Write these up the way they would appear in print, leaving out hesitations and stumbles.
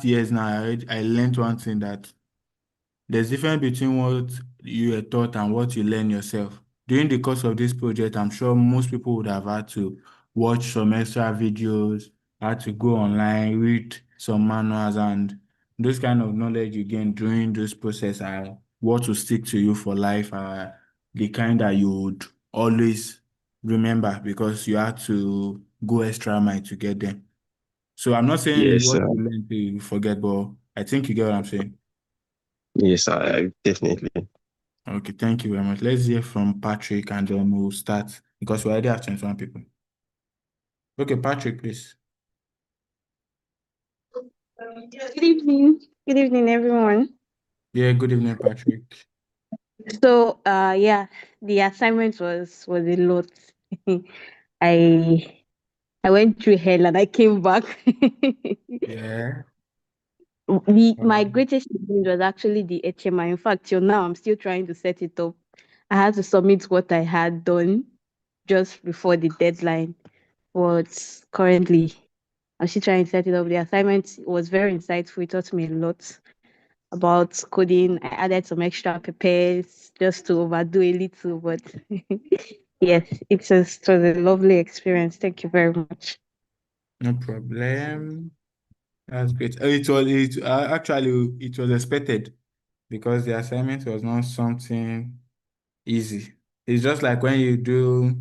years now, I learned one thing that there's difference between what you are taught and what you learn yourself. During the course of this project, I'm sure most people would have had to watch some extra videos, had to go online, read some manuals, and those kind of knowledge you gain during this process are what will stick to you for life, are the kind that you would always remember because you had to go extra mile to get them. So I'm not saying it's Yes, what you learn to you forget, but I think you get what I'm saying. yes, I definitely. Okay, thank you very much. Let's hear from Patrick and then we'll start because we already have 21 people. Okay, Patrick, please. Good evening. Good evening, everyone. Yeah, good evening, Patrick. So, yeah, the assignment was a lot. I I went through hell and I came back. Yeah. My Um, greatest challenge was actually the HMI. In fact, till now, I'm still trying to set it up. I had to submit what I had done just before the deadline. But currently, I'm still trying to set it up. The assignment was very insightful. It taught me a lot about coding. I added some extra prepares just to overdo a little, but yes, it was a lovely experience. Thank you very much. no problem. That's great. Actually it was expected because the assignment was not something easy. It's just like when you do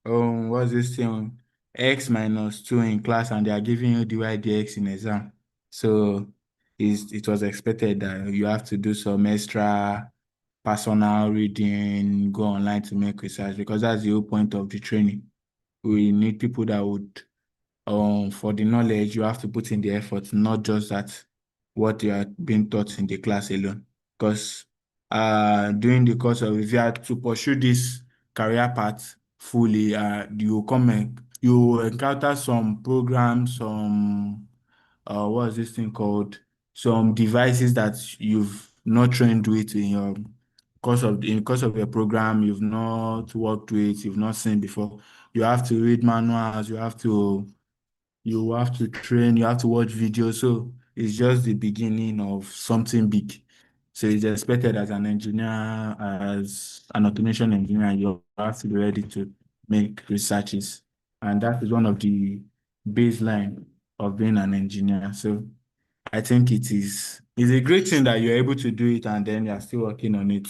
what's this thing? X minus 2 in class and they are giving you dy dx in exam. So it was expected that you have to do some extra personal reading, go online to make research because that's the whole point of the training. We need people that would for the knowledge, you have to put in the effort, not just that what you are being taught in the class alone. Because during the course of if you are to pursue this career path fully, you encounter some programs, some what's this thing called? Some devices that you've not trained with in course of your program, you've not worked with, you've not seen before. You have to read manuals, you have to train, you have to watch videos. So it's just the beginning of something big. So it's expected as an engineer, as an automation engineer, you have to be ready to make researches. And that is one of the baseline of being an engineer. So I think it's a great thing that you're able to do it and then you're still working on it.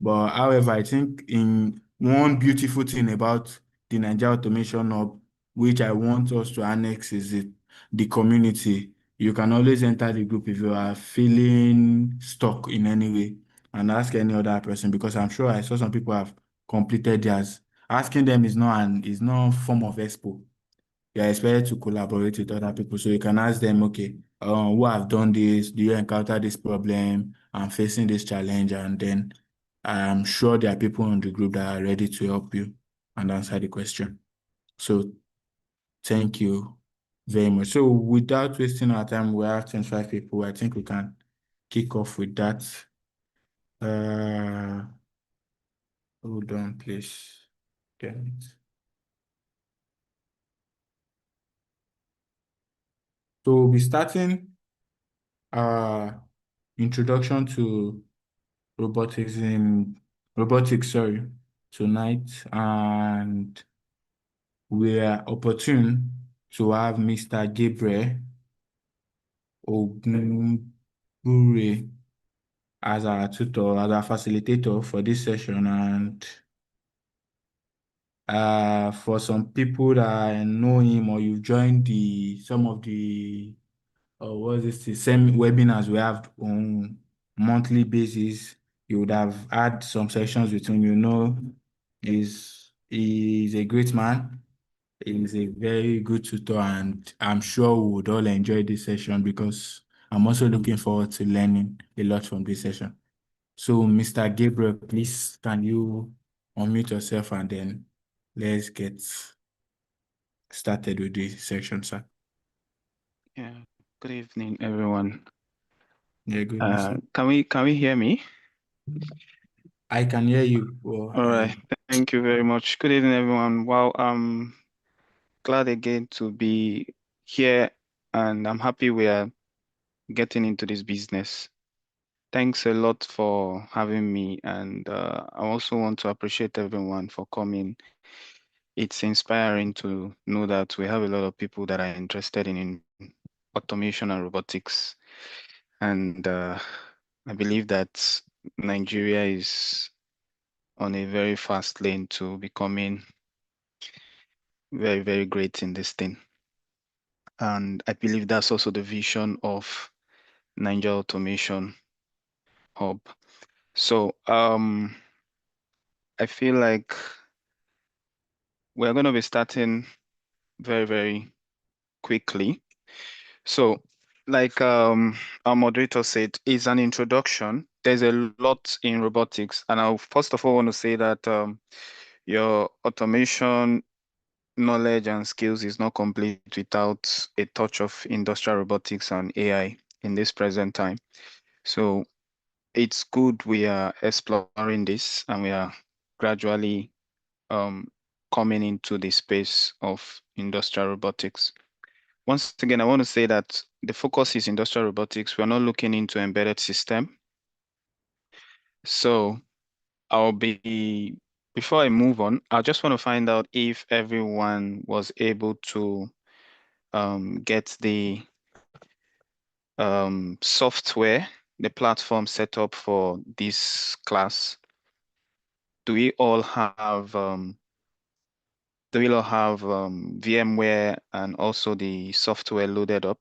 But however, I think in one beautiful thing about the Nigeria Automation Hub, which I want us to annex, is the community. You can always enter the group if you are feeling stuck in any way and ask any other person because I'm sure I saw some people have completed theirs. Asking them is not form of expo. You're expected to collaborate with other people. So you can ask them, okay, who have done this? Do you encounter this problem? I'm facing this challenge. And then I'm sure there are people in the group that are ready to help you and answer the question. So thank you very much. So without wasting our time, we have 25 people. I think we can kick off with that. Uh, hold on, please. Get it. So we'll be starting uh introduction to robotics in robotics, sorry, tonight, and we are opportune to have Mr. Gabriel Ogunbure as our tutor, as our facilitator for this session. And for some people that know him or you've joined the some of the what's this the same webinars we have on monthly basis, you would have had some sessions with him. You know, he's a great man. He's a very good tutor, and I'm sure we would all enjoy this session because I'm also looking forward to learning a lot from this session. So, Mr. Gabriel, please can you unmute yourself and then let's get started with this section, sir. Yeah. Good evening, everyone. Yeah, good evening, sir. Can we hear me? I can hear you. Well, All right. Thank you very much. Good evening, everyone. Wow, I'm glad again to be here, and I'm happy we are getting into this business. Thanks a lot for having me, and I also want to appreciate everyone for coming. It's inspiring to know that we have a lot of people that are interested in automation and robotics, and I believe that Nigeria is on a very fast lane to becoming very, very great in this thing. And I believe that's also the vision of Niger Automation Hub. So I feel like we're going to be starting very, very quickly. So, like our moderator said, it's an introduction. There's a lot in robotics, and I first of all want to say that your automation knowledge and skills is not complete without a touch of industrial robotics and AI in this present time. So it's good we are exploring this and we are gradually um, coming into the space of industrial robotics. Once again, I want to say that the focus is industrial robotics. We're not looking into embedded system. So before I move on, I just want to find out if everyone was able to get the software, the platform set up for this class. Do we all have VMware and also the software loaded up?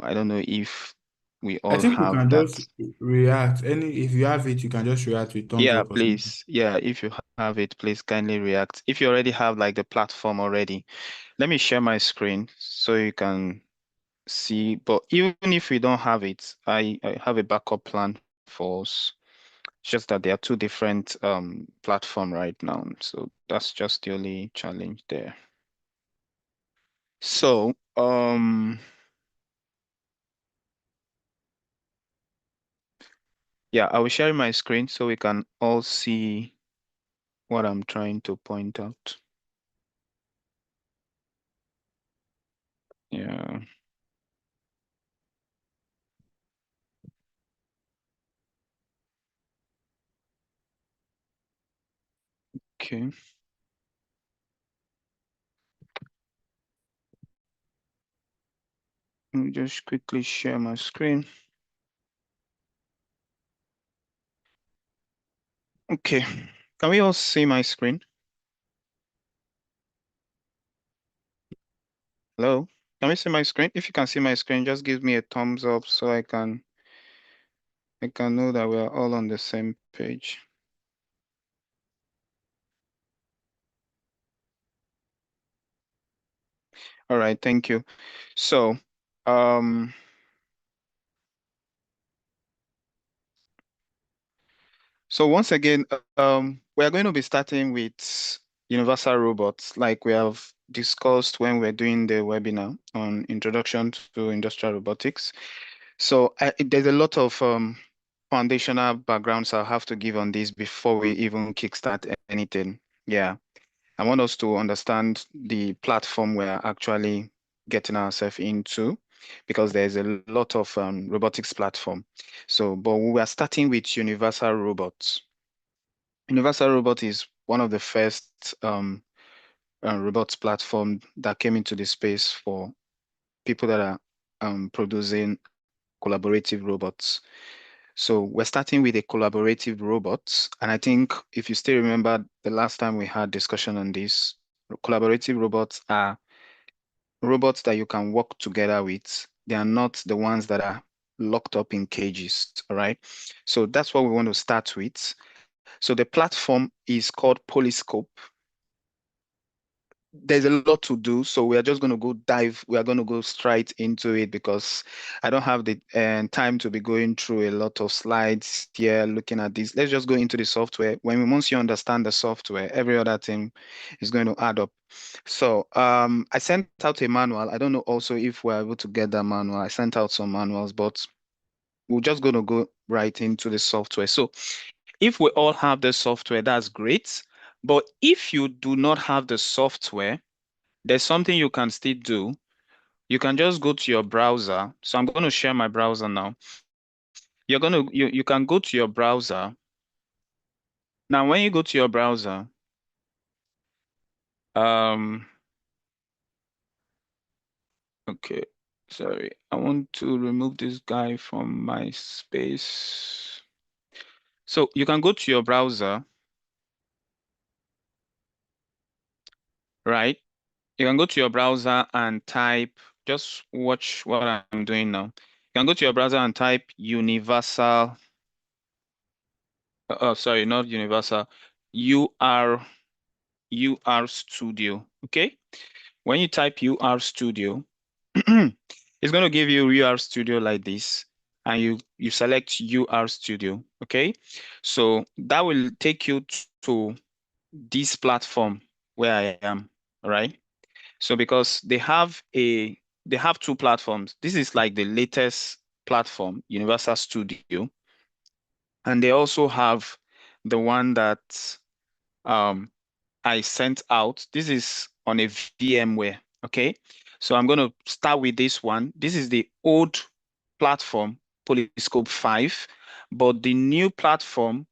I don't know if we I all think you have can that. just react. If you have it, you can just react with thumbs Yeah, up or something. please. Yeah, if you have it, please kindly react. If you already have like the platform already, let me share my screen so you can see. But even if we don't have it, I have a backup plan for us. It's just that there are two different platform right now. So that's just the only challenge there. So yeah, I will share my screen so we can all see what I'm trying to point out. Yeah. Okay. Let me just quickly share my screen. Okay. Can we all see my screen? Hello? Can we see my screen? If you can see my screen, just give me a thumbs up so I can know that we're all on the same page. All right, thank you. So, um, once again, we are going to be starting with universal robots, like we have discussed when we're doing the webinar on introduction to industrial robotics. So there's a lot of foundational backgrounds I'll have to give on this before we even kickstart anything. Yeah. I want us to understand the platform we're actually getting ourselves into because there's a lot of robotics platform. So, but we are starting with Universal Robots. Universal Robot is one of the first robots platform that came into the space for people that are producing collaborative robots. So we're starting with a collaborative robot. And I think if you still remember the last time we had discussion on this, collaborative robots are robots that you can work together with. They are not the ones that are locked up in cages, all right? So that's what we want to start with. So the platform is called Polyscope. There's a lot to do, so we are just going to we are going to go straight into it because I don't have the time to be going through a lot of slides here looking at this. Let's just go into the software. Once you understand the software, every other thing is going to add up. So I sent out a manual. I don't know also if we're able to get that manual. I sent out some manuals, but we're just going to go right into the software. So if we all have the software, that's great. But if you do not have the software, there's something you can still do. you can just go to your browser. So I'm going to share my browser now. You can go to your browser. Now, when you go to your browser, okay, sorry. I want to remove this guy from my space. So you can go to your browser, right? You can go to your browser and type, just watch what I'm doing now. You can go to your browser and type universal, sorry, not universal, UR, UR Studio, okay? When you type UR Studio, it's going to give you UR Studio like this, and you select UR Studio, okay? So that will take you to this platform where I am, all right? So because they have two platforms. This is like the latest platform, Universal Studio, and they also have the one that um I sent out. This is on a VMware, okay? So I'm going to start with this one. This is the old platform, Polyscope 5, but the new platform,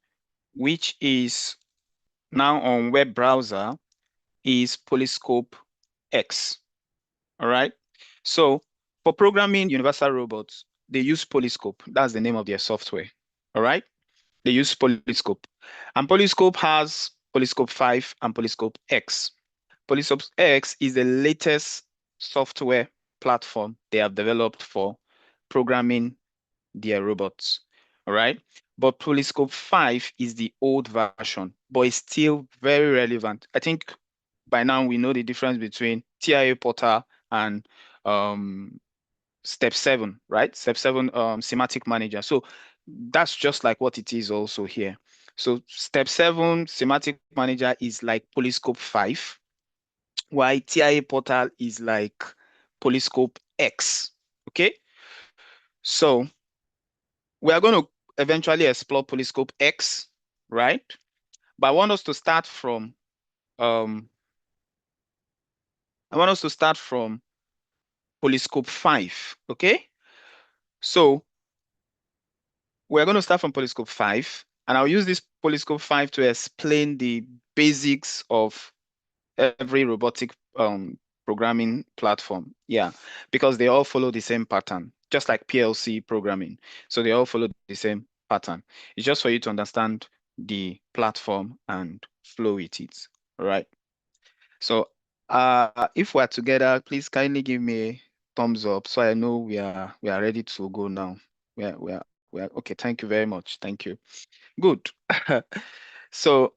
which is now on web browser, is Polyscope X, all right? So for programming universal robots, they use Polyscope. That's the name of their software, all right? They use Polyscope. And Polyscope has Polyscope 5 and Polyscope X. Polyscope X is the latest software platform they have developed for programming their robots. All right. But Polyscope 5 is the old version, but it's still very relevant. I think by now we know the difference between TIA Portal and um, Step 7, right? Step 7 Semantic Manager. So that's just like what it is also here. So Step 7 Semantic Manager is like Polyscope 5, while TIA Portal is like Polyscope X. Okay, so we are going to eventually explore Polyscope X, right? But um, I want us to start from Polyscope 5. Okay, so we're going to start from Polyscope 5, and I'll use this Polyscope 5 to explain the basics of every robotic programming platform. Yeah, because they all follow the same pattern, just like PLC programming. So they all follow the same pattern. It's just for you to understand the platform and flow with it. All right. So if we're together, please kindly give me a thumbs up so I know we are ready to go now. We are okay. Thank you very much. Thank you. Good. So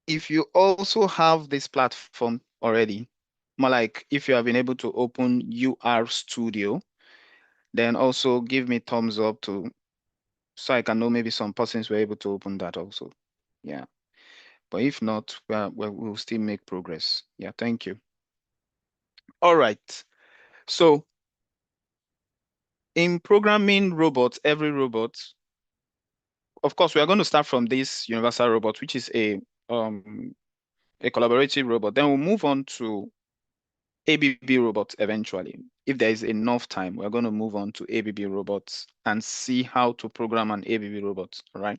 if you also have this platform already, more like if you have been able to open UR Studio, then also give me thumbs up to so I can know maybe some persons were able to open that also. Yeah. But if not, we'll still make progress. Yeah, thank you. All right. So in programming robots, every robot, of course, we are going to start from this universal robot, which is a collaborative robot. Then we'll move on to ABB robots eventually. If there is enough time, we're going to move on to ABB robots and see how to program an ABB robot, all right?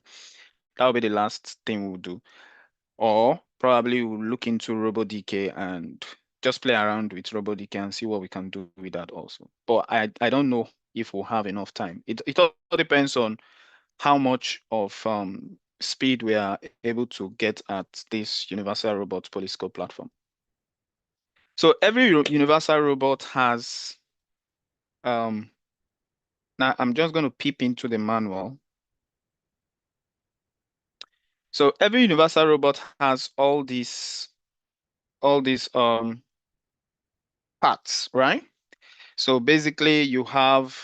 That'll be the last thing we'll do. Or probably we'll look into RoboDK and just play around with RoboDK and see what we can do with that also. But I don't know if we'll have enough time. It all depends on how much of speed we are able to get at this Universal Robot Polyscope platform. So every universal robot has, now I'm just going to peep into the manual. So every universal robot has all these parts, right? So basically you have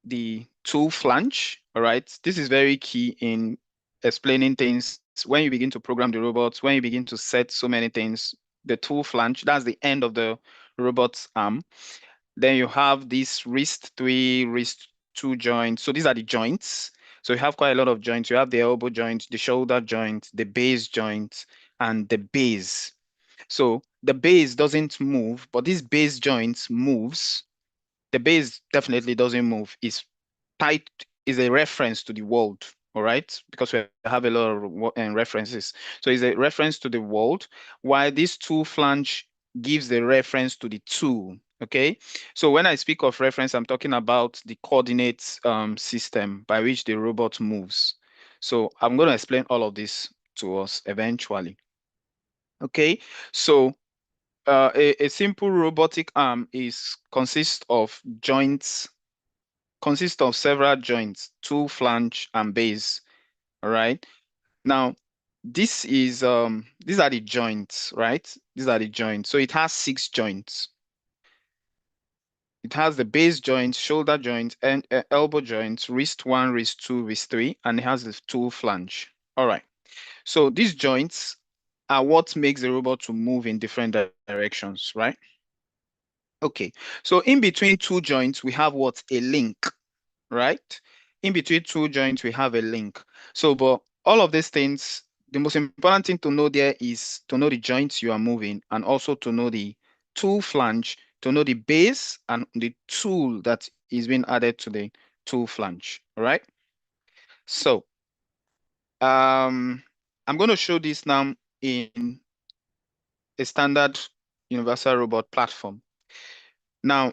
the tool flange, all right? This is very key in explaining things. When you begin to program the robots, when you begin to set so many things, the tool flange, that's the end of the robot's arm. Then you have this wrist 3, wrist 2 joints. So these are the joints. So you have quite a lot of joints. You have the elbow joint, the shoulder joint, the base joint, and the base. So the base doesn't move, but this base joint moves. The base definitely doesn't move. It's tied, is a reference to the world, all right? Because we have a lot of references. So it's a reference to the world, while this tool flange gives the reference to the tool, okay? So when I speak of reference, I'm talking about the coordinate system by which the robot moves. So I'm going to explain all of this to us eventually. Okay, so a simple robotic arm consists of several joints, tool, flange, and base. All right. Now, these are the joints, right? These are the joints. So it has 6 joints. It has the base joint, shoulder joint, and elbow joints, wrist 1, wrist 2, wrist 3, and it has the tool flange. All right. So these joints are what makes the robot to move in different directions, right? Okay. So in between 2 joints, we have what? A link, right? In between 2 joints, we have a link. So, but all of these things, the most important thing to know there is to know the joints you are moving, and also to know the tool flange, to know the base and the tool that is being added to the tool flange. All right. So, um, I'm going to show this now in a standard universal robot platform. Now,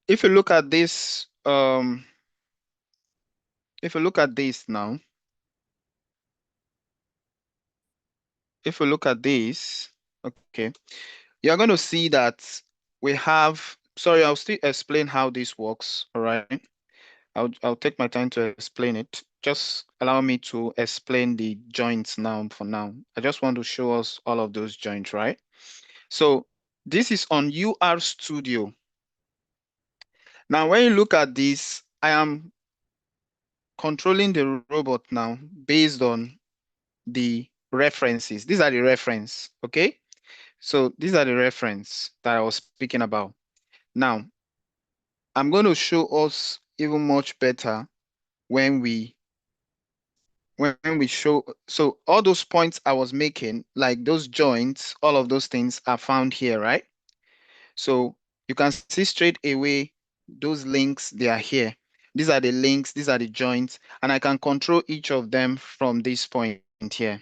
if you look at this, if you look at this now, if we look at this, okay, you're going to see that we have, sorry, I'll still explain how this works, all right? I'll take my time to explain it. Just allow me to explain the joints now for now. I just want to show us all of those joints, right? So this is on UR Studio. Now, when you look at this, I am controlling the robot now based on the references. These are the reference, okay? So these are the reference that I was speaking about. Now, I'm going to show us even much better when we show. So all those points I was making, like those joints, all of those things are found here, right? So you can see straight away those links, they are here. These are the links, these are the joints, and I can control each of them from this point here.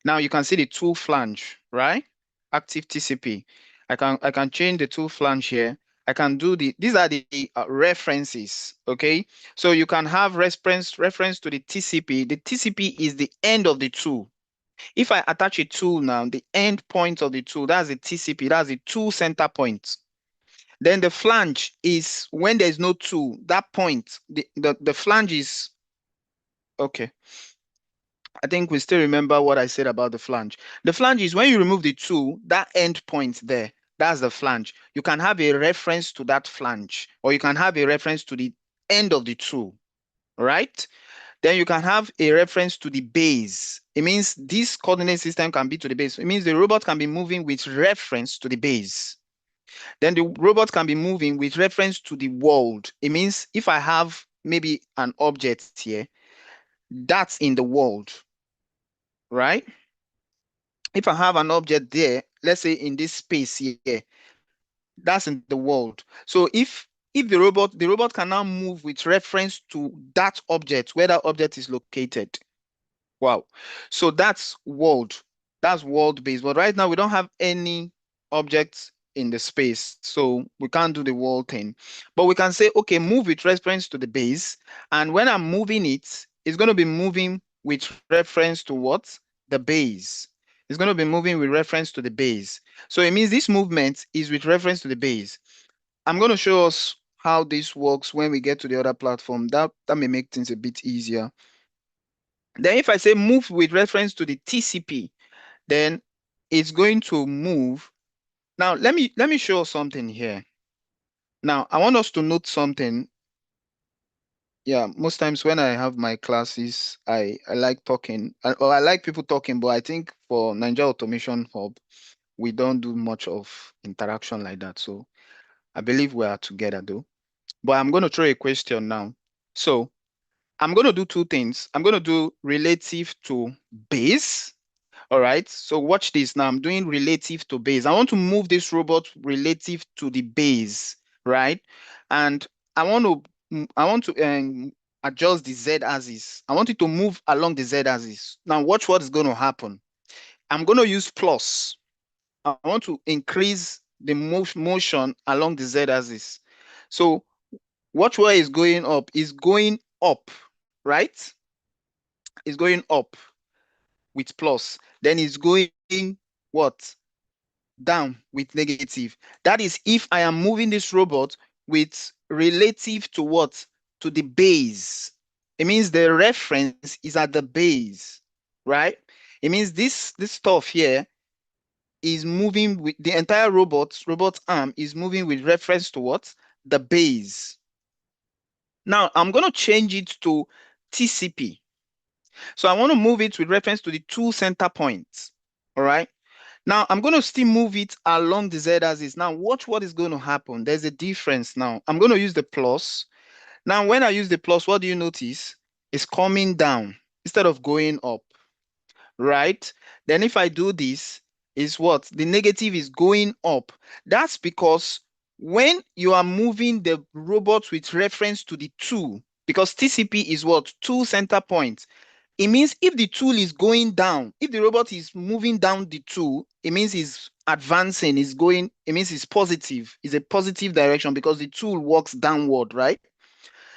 Now you can see the tool flange, right? Active TCP. I can change the tool flange here. I can do these are the references, okay? So you can have reference to the TCP. The TCP is the end of the tool. If I attach a tool now, the end point of the tool, that's the TCP, that's the tool center point. Then the flange is when there's no tool, that point, the flange is, okay. I think we still remember what I said about the flange. The flange is when you remove the tool, that end point there, that's the flange. You can have a reference to that flange, or you can have a reference to the end of the tool, right? Then you can have a reference to the base. It means this coordinate system can be to the base. It means the robot can be moving with reference to the base. Then the robot can be moving with reference to the world. It means if I have maybe an object here, that's in the world, right? If I have an object there, let's say in this space here, that's in the world. So if the robot can now move with reference to that object, where that object is located. Wow. So that's world. That's world based. But right now we don't have any objects in the space. So we can't do the world thing. But we can say, okay, move with reference to the base. And when I'm moving it, it's going to be moving with reference to what? The base. It's going to be moving with reference to the base. So it means this movement is with reference to the base. I'm going to show us how this works when we get to the other platform. That may make things a bit easier. Then if I say move with reference to the TCP, then it's going to move. Now, let me show something here. Now, I want us to note something. Yeah, most times when I have my classes, I like talking, or I like people talking, but I think for Nigeria Automation Hub, we don't do much of interaction like that. So I believe we are together though. But I'm going to throw a question now. So I'm going to do 2 things. I'm going to do relative to base. All right. So watch this. Now I'm doing relative to base. I want to move this robot relative to the base, right? And I want to adjust the Z axis. I want it to move along the Z axis. Now watch what is going to happen. I'm going to use plus. I want to increase the motion along the Z axis. So watch where is going up. Is going up, right? It's going up with plus. Then it's going what? Down with negative. That is if I am moving this robot with relative to what? To the base. It means the reference is at the base, right? It means this stuff here is moving with the entire robot arm is moving with reference to what? The base. Now I'm going to change it to TCP. So I want to move it with reference to the two center points. All right. Now I'm going to still move it along the Z axis. Now watch what is going to happen. There's a difference now. I'm going to use the plus. Now when I use the plus, what do you notice? It's coming down instead of going up, right? Then if I do this, is what? The negative is going up. That's because when you are moving the robot with reference to the two, because TCP is what? Two center points. It means if the tool is going down, if the robot is moving down the tool, it means it's advancing, it's going, it means it's positive, it's a positive direction because the tool walks downward, right?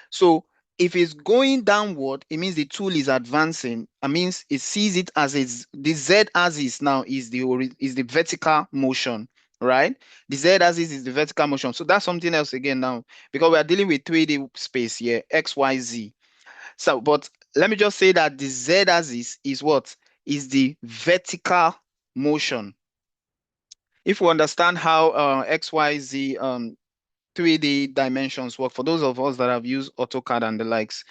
So if it's going downward, it means the tool is advancing. It means it sees it as the Z axis now is the vertical motion, right? The Z axis is the vertical motion. So that's something else again now, because we are dealing with 3D space here, X, Y, Z. So, but let me just say that the Z axis is what? Is the vertical motion. If we understand how X, Y, Z 3D dimensions work, for those of us that have used AutoCAD and the likes,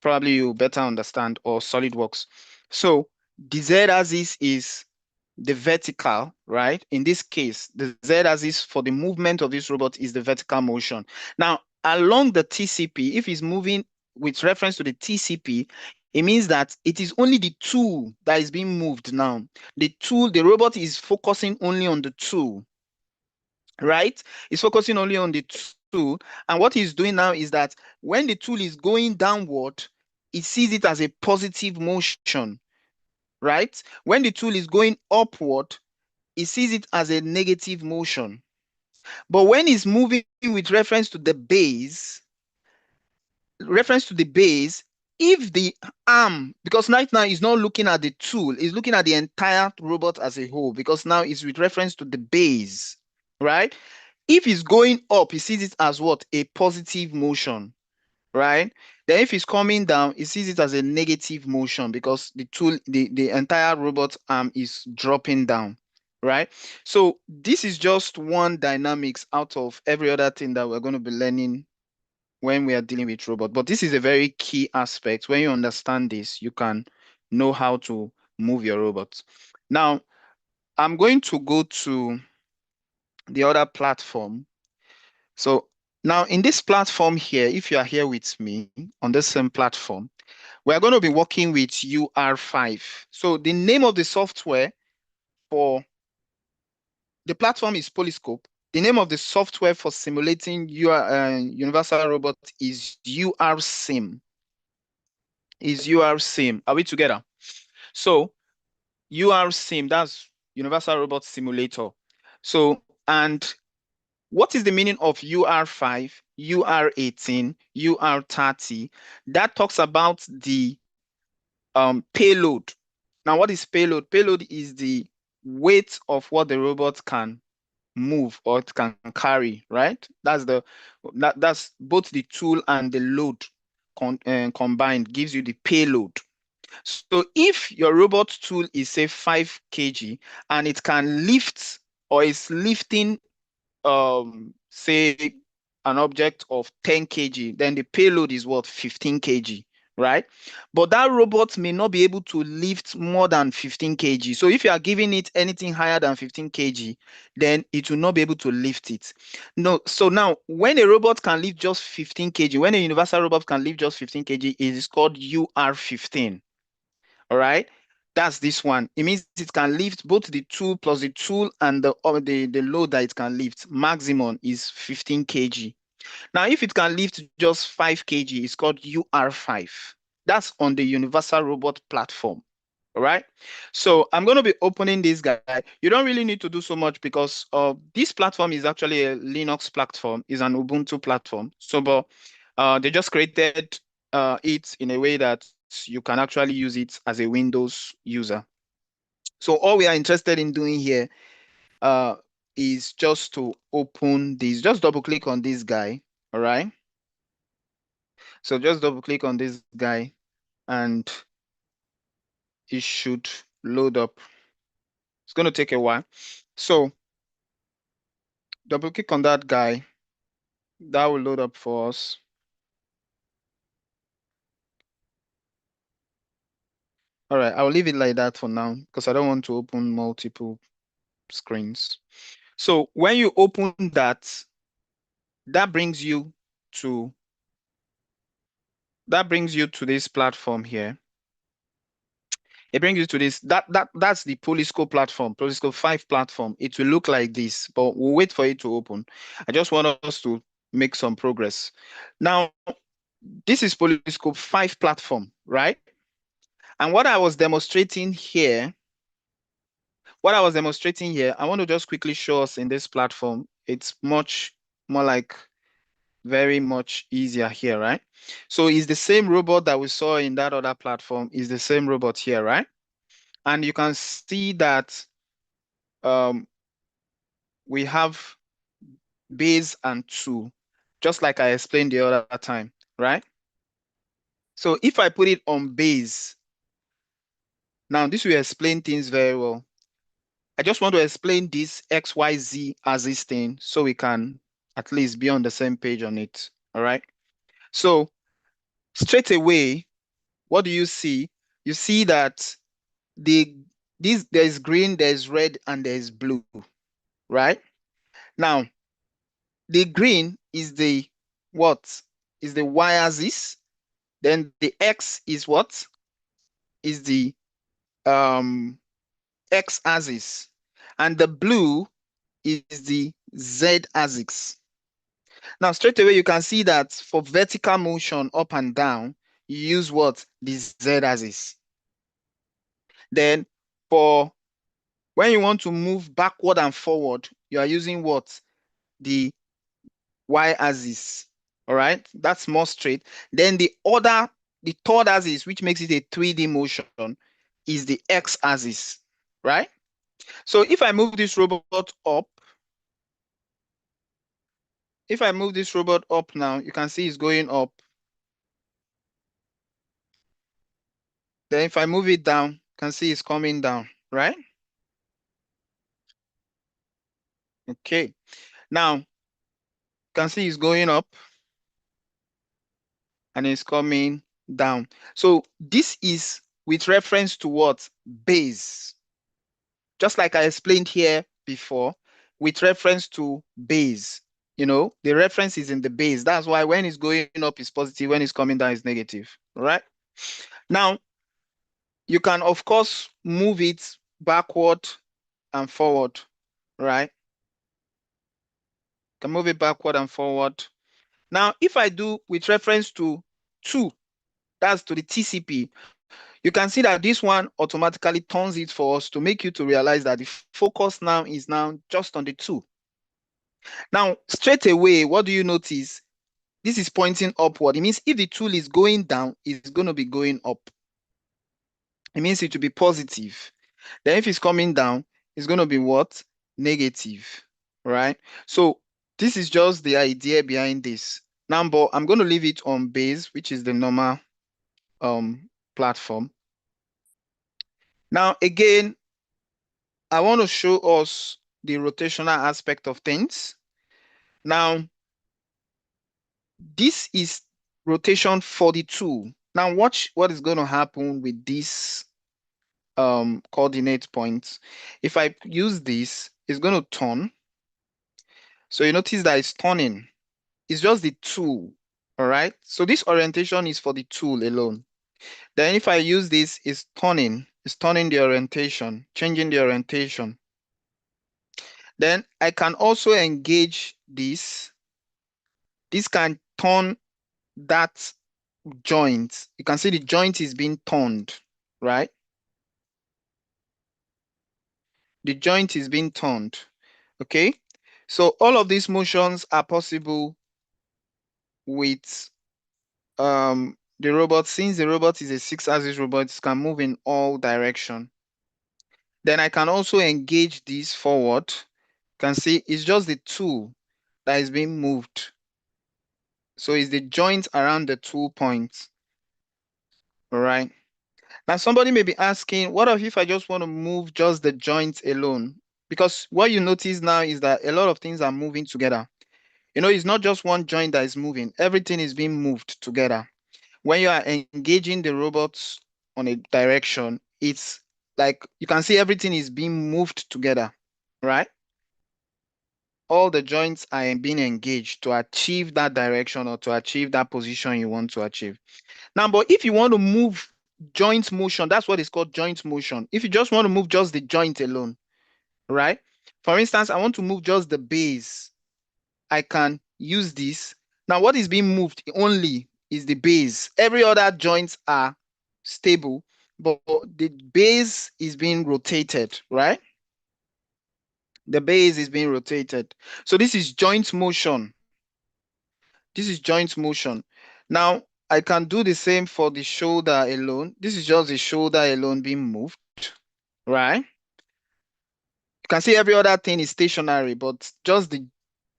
probably you better understand, or SolidWorks. So the Z-axis is the vertical, right? In this case, the Z-axis for the movement of this robot is the vertical motion. Now, along the TCP, if it's moving with reference to the TCP, it means that it is only the tool that is being moved now. The robot is focusing only on the tool, right? It's focusing only on the tool. And what he's doing now is that when the tool is going downward, it sees it as a positive motion, right? When the tool is going upward, it sees it as a negative motion. But when it's moving with reference to the base, if the arm, because right now it's not looking at the tool, it's looking at the entire robot as a whole, because now it's with reference to the base, right? If it's going up, he sees it as what? A positive motion, right? Then if it's coming down, he sees it as a negative motion because the entire robot arm is dropping down, right? So this is just one dynamics out of every other thing that we're going to be learning when we are dealing with robot. But this is a very key aspect. When you understand this, you can know how to move your robot. Now, I'm going to go to the other platform. So now in this platform here, if you are here with me on the same platform, we're going to be working with UR5. So the name of the software for the platform is Polyscope. The name of the software for simulating Universal Robot is URSIM. Is URSIM. Are we together? So URSIM, that's Universal Robot Simulator. So, and what is the meaning of UR5, UR18, UR30? That talks about the payload. Now, what is payload? Payload is the weight of what the robot can move or it can carry, right? That's both the tool and the load combined gives you the payload. So if your robot tool is say 5 kg and it can lift or is lifting say an object of 10 kg, then the payload is what? 15 kg, right? But that robot may not be able to lift more than 15 kg. So if you are giving it anything higher than 15 kg, then it will not be able to lift it. No, so now when a robot can lift just 15 kg, when a universal robot can lift just 15 kg, it is called UR15. All right. That's this one. It means it can lift both the tool plus the tool and the load that it can lift. Maximum is 15 kg. Now, if it can lift just 5 kg, it's called UR5. That's on the Universal Robot platform. All right. So I'm going to be opening this guy. You don't really need to do so much because this platform is actually a Linux platform, is an Ubuntu platform. So, but they just created it in a way that you can actually use it as a Windows user. So all we are interested in doing here uh, is just to open this. Just double click on this guy. All right. So just double click on this guy and it should load up. It's going to take a while. So double click on that guy. That will load up for us. All right, I'll leave it like that for now because I don't want to open multiple screens. So when you open that, that brings you to this platform here. It brings you to this. That's the Polyscope platform, Polyscope 5 platform. It will look like this, but we'll wait for it to open. I just want us to make some progress. Now, this is Polyscope 5 platform, right? And what I was demonstrating here, I want to just quickly show us in this platform. It's much more like very much easier here, right? So it's the same robot that we saw in that other platform is the same robot here, right? And you can see that we have base and tool, just like I explained the other time, right? So if I put it on base, now this will explain things very well. I just want to explain this XYZ as this thing so we can at least be on the same page on it. All right. So straight away, what do you see? You see that there's green, there's red, and there's blue, right? Now, the green is the what? Is the y-axis. Then the x is what? Is the x-axis. And the blue is the z-axis. Now, straight away, you can see that for vertical motion up and down, you use what? The z-axis. Then for when you want to move backward and forward, you are using what? The y-axis. All right, that's more straight. Then the third axis, which makes it a 3D motion, is the x-axis, right? So if I move this robot up, now, you can see it's going up. Then if I move it down, you can see it's coming down, right? Okay. Now, you can see it's going up and it's coming down. So this is with reference to what? Base. Just like I explained here before, with reference to base. You know, the reference is in the base. That's why when it's going up, it's positive. When it's coming down, it's negative, right? Now, you can, of course, move it backward and forward, right? Can move it backward and forward. Now, if I do with reference to 2, that's to the TCP, you can see that this one automatically turns it for us to make you to realize that the focus now is now just on the 2. Now, straight away, what do you notice? This is pointing upward. It means if the tool is going down, it's going to be going up. It means it will be positive. Then if it's coming down, it's going to be what? Negative, right? So this is just the idea behind this. Now, but I'm going to leave it on base, which is the normal platform. Now, again, I want to show us the rotational aspect of things. Now, this is rotation for the tool. Now, watch what is going to happen with this coordinate points. If I use this, it's going to turn. So you notice that it's turning. It's just the tool, all right? So this orientation is for the tool alone. Then if I use this, it's turning the orientation, changing the orientation. Then I can also engage this. This can turn that joint. You can see the joint is being turned, right? The joint is being turned, okay? So all of these motions are possible with the robot. Since the robot is a 6-axis robot, it can move in all direction. Then I can also engage this forward. You can see it's just the tool that is being moved. So it's the joint around the tool point. All right. Now somebody may be asking, what if I just want to move just the joint alone? Because what you notice now is that a lot of things are moving together. It's not just one joint that is moving. Everything is being moved together. When you are engaging the robots on a direction, it's like you can see everything is being moved together, right? All the joints are being engaged to achieve that direction or to achieve that position you want to achieve. Now, but if you want to move joint motion, that's what is called joint motion. If you just want to move just the joint alone, right? For instance, I want to move just the base. I can use this. Now, what is being moved only is the base. Every other joints are stable, but the base is being rotated, right? The base is being rotated. So this is joint motion. This is joint motion. Now, I can do the same for the shoulder alone. This is just the shoulder alone being moved, right? You can see every other thing is stationary, but just the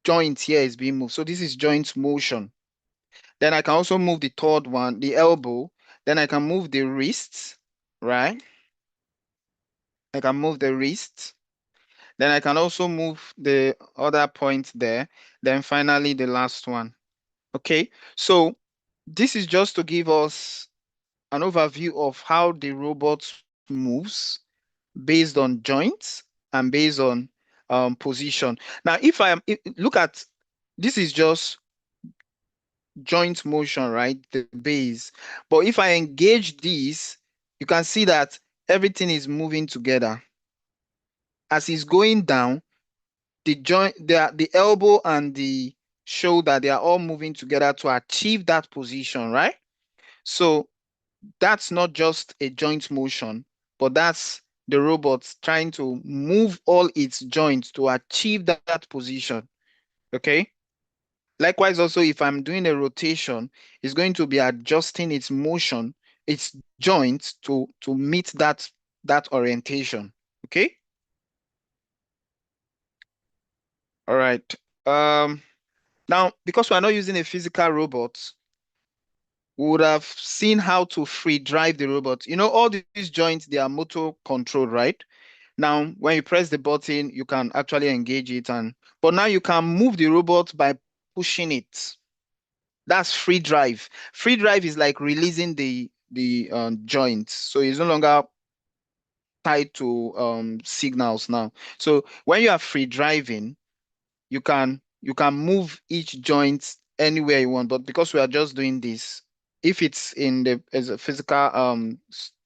joint here is being moved. So this is joint motion. Then I can also move the third one, the elbow. Then I can move the wrist, right? I can move the wrist. Then I can also move the other point there. Then finally, the last one. Okay, so this is just to give us an overview of how the robot moves based on joints and based on position. Now, look at this is just joint motion, right? The base. But if I engage this, you can see that everything is moving together. As it's going down, the joint, the elbow and the shoulder, they are all moving together to achieve that position, right? So that's not just a joint motion, but that's the robot trying to move all its joints to achieve that position. Okay. Likewise, also, if I'm doing a rotation, it's going to be adjusting its motion, its joints to meet that orientation. Okay. All right. Now, because we're not using a physical robot, we would have seen how to free drive the robot. All these joints, they are motor controlled, right? Now, when you press the button, you can actually engage it, but now you can move the robot by pushing it. That's free drive. Free drive is like releasing the joints, so it's no longer tied to signals now. So when you are free driving, you can move each joint anywhere you want. But because we are just doing this, if it's in the as a physical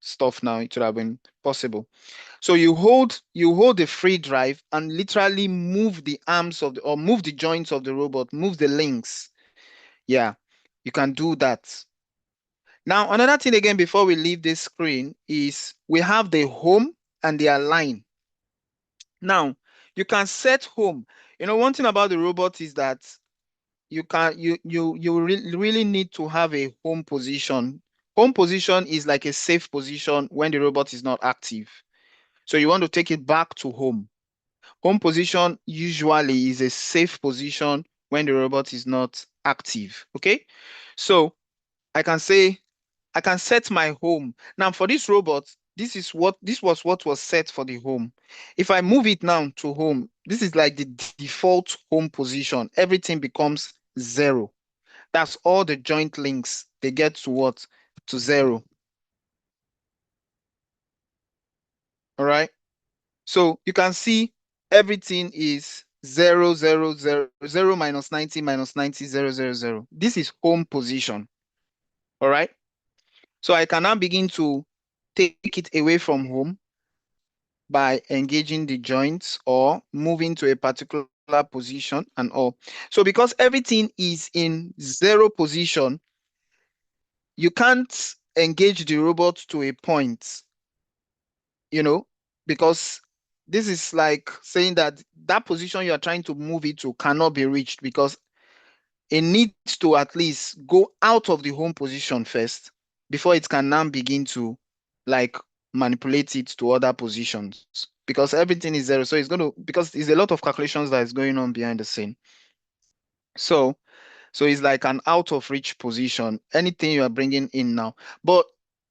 stuff now, it would have been possible. So you hold the free drive and literally move the arms or move the joints of the robot, move the links. Yeah, you can do that. Now, another thing again before we leave this screen is we have the home and the align. Now, you can set home. One thing about the robot is that you really need to have a home position. Home position is like a safe position when the robot is not active. So you want to take it back to home. Home position usually is a safe position when the robot is not active. Okay. So I can say I can set my home. Now for this robot, this was what was set for the home. If I move it now to home, this is like the default home position. Everything becomes 0. That's all the joint links. They get to what? To 0. All right. So you can see everything is 0, 0, 0, 0 minus 90 minus 90, 0, 0, 0. This is home position. All right. So I can now begin to take it away from home by engaging the joints or moving to a particular position and all. So because everything is in zero position, you can't engage the robot to a point, you know, because this is like saying that that position you are trying to move it to cannot be reached because it needs to at least go out of the home position first before it can now begin to like manipulate it to other positions because everything is zero. So it's going to, because there's a lot of calculations that is going on behind the scene. So it's like an out of reach position, anything you are bringing in now. But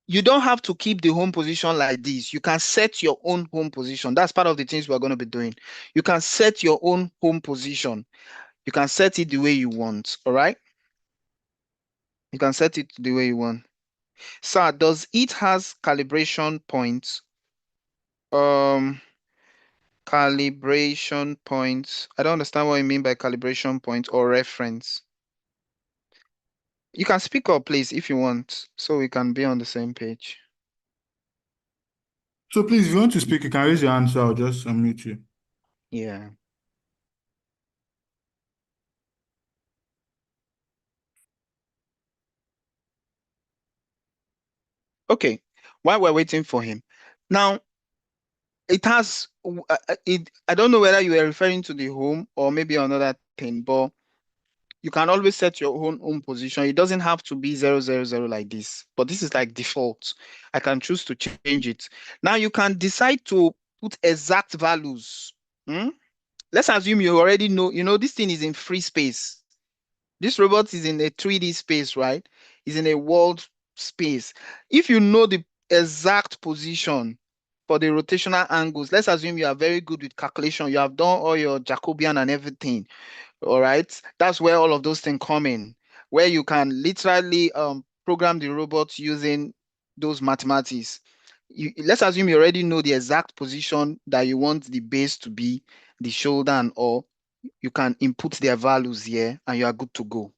you don't have to keep the home position like this. You can set your own home position. That's part of the things we're going to be doing. You can set your own home position. You can set it the way you want. All right. You can set it the way you want. Sir, does it has calibration points? Um, Calibration points. I don't understand what you mean by calibration point or reference. You can speak up, please, if you want, so we can be on the same page. So please, if you want to speak, you can raise your hand, so I'll just unmute you. Yeah. Okay. While we're waiting for him, now it has. I don't know whether you are referring to the home or maybe another thing, but you can always set your own home position. It doesn't have to be 000 like this, but this is like default. I can choose to change it. Now you can decide to put exact values. Hmm? Let's assume you already know, this thing is in free space. This robot is in a 3D space, right? Is in a world space. If you know the exact position for the rotational angles, let's assume you are very good with calculation. You have done all your Jacobian and everything. All right. That's where all of those things come in, where you can literally program the robot using those mathematics. Let's assume you already know the exact position that you want the base to be, the shoulder and all. You can input their values here and you are good to go.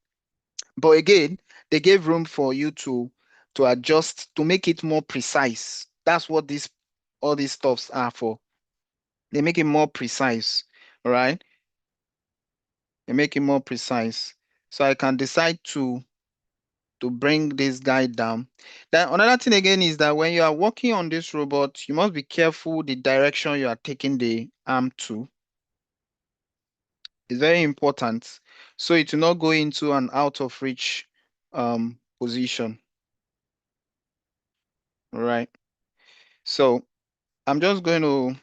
But again, they gave room for you to adjust to make it more precise. That's what all these stuffs are for. They make it more precise. All right. They make it more precise. So I can decide to bring this guy down. Then another thing again is that when you are working on this robot, you must be careful the direction you are taking the arm to. It's very important. So it will not go into an out of reach position. All right. So I'm just going to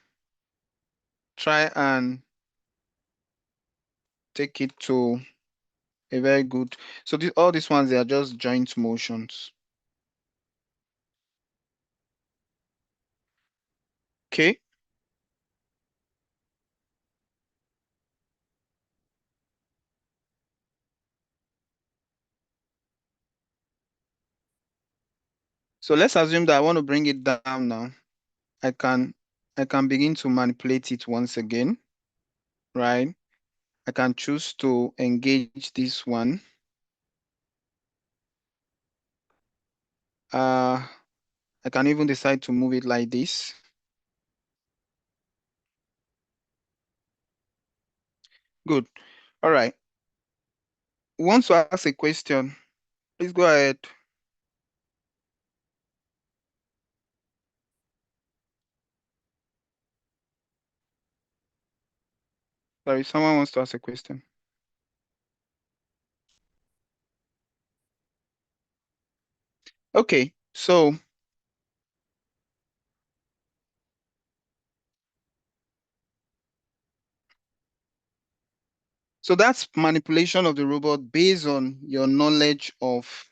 try and take it to a very good. So all these ones, they are just joint motions. Okay. So let's assume that I want to bring it down now. I can begin to manipulate it once again, right? I can choose to engage this one. I can even decide to move it like this. Good. All right. Want to ask a question? Please go ahead. Sorry, someone wants to ask a question. Okay, so that's manipulation of the robot based on your knowledge of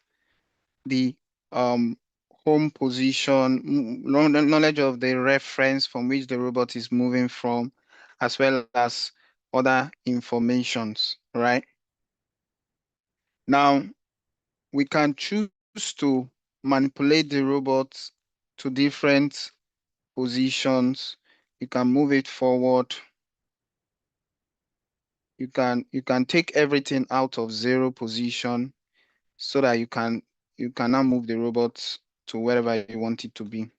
the um, home position, knowledge of the reference from which the robot is moving from, as well as other informations, right? Now, we can choose to manipulate the robot to different positions. You can move it forward. You can take everything out of zero position so that you can now move the robot to wherever you want it to be.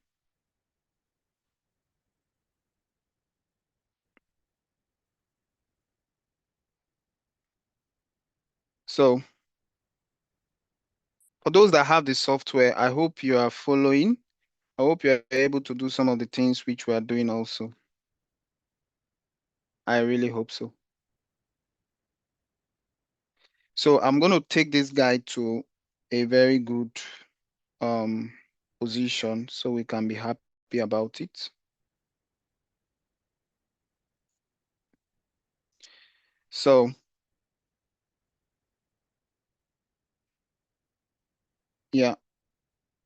So for those that have the software, I hope you are following. I hope you are able to do some of the things which we are doing also. I really hope so. So I'm going to take this guy to a very good position so we can be happy about it. So yeah,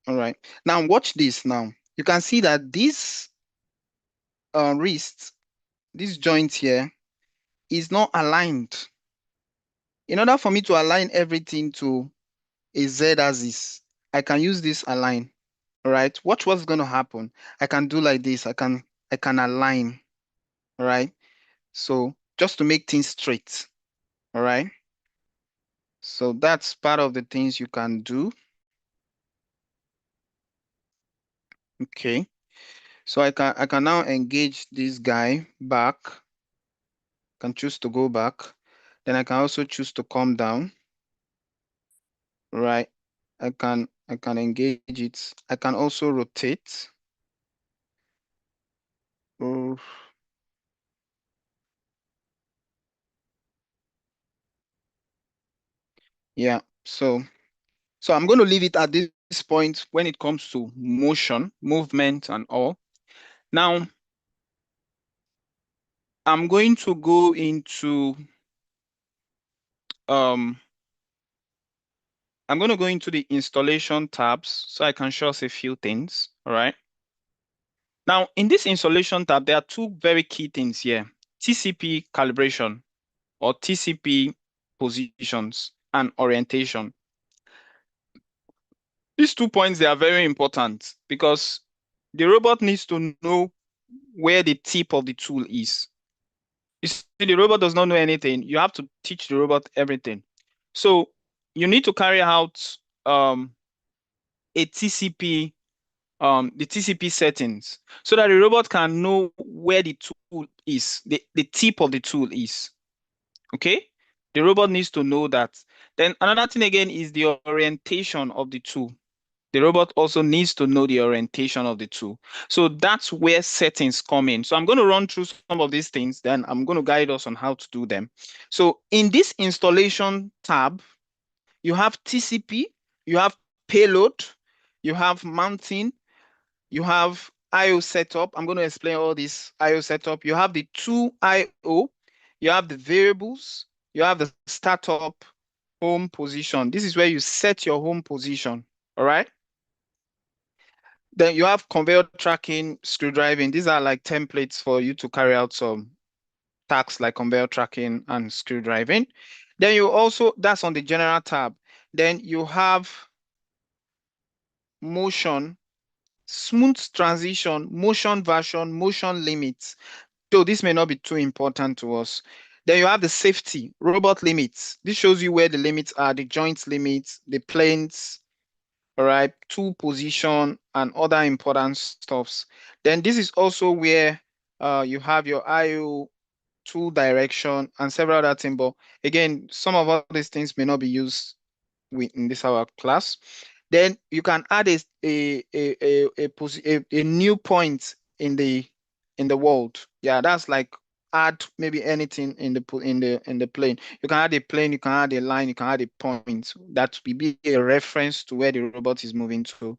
all right. Now watch this now. You can see that this wrist, this joint here is not aligned. In order for me to align everything to a Z axis, I can use this align. All right. Watch what's going to happen. I can do like this. I can align. All right. So just to make things straight. All right. So that's part of the things you can do. Okay. So I can now engage this guy back. Can choose to go back. Then I can also choose to come down. Right. I can engage it. I can also rotate. Oh, yeah. So I'm going to leave it at this point when it comes to motion, movement, and all. Now, I'm going to go into I'm going to go into the installation tabs so I can show us a few things. All right. Now, in this installation tab, there are two very key things here: TCP calibration or TCP positions and orientation. These 2 points, they are very important because the robot needs to know where the tip of the tool is. You see, the robot does not know anything. You have to teach the robot everything. So you need to carry out a TCP, the TCP settings, so that the robot can know where the tool is, the tip of the tool is. Okay? The robot needs to know that. Then another thing again is the orientation of the tool. The robot also needs to know the orientation of the tool. So that's where settings come in. So I'm going to run through some of these things, then I'm going to guide us on how to do them. So in this installation tab, you have TCP, you have payload, you have mounting, you have IO setup. I'm going to explain all this IO setup. You have the two IO, you have the variables, you have the startup home position. This is where you set your home position. All right. Then you have conveyor tracking, screwdriving. These are like templates for you to carry out some tasks like conveyor tracking and screwdriving. Then you also, that's on the general tab. Then you have motion, smooth transition, motion version, motion limits. So this may not be too important to us. Then you have the safety, robot limits. This shows you where the limits are, the joint limits, the planes, all right, tool position, and other important stuffs. Then this is also where you have your IO, tool direction, and several other things. But again, some of all these things may not be used in this our class. Then you can add a new point in the world. Yeah, that's like add maybe anything in the plane. You can add a plane, you can add a line, you can add a point. That will be a reference to where the robot is moving to.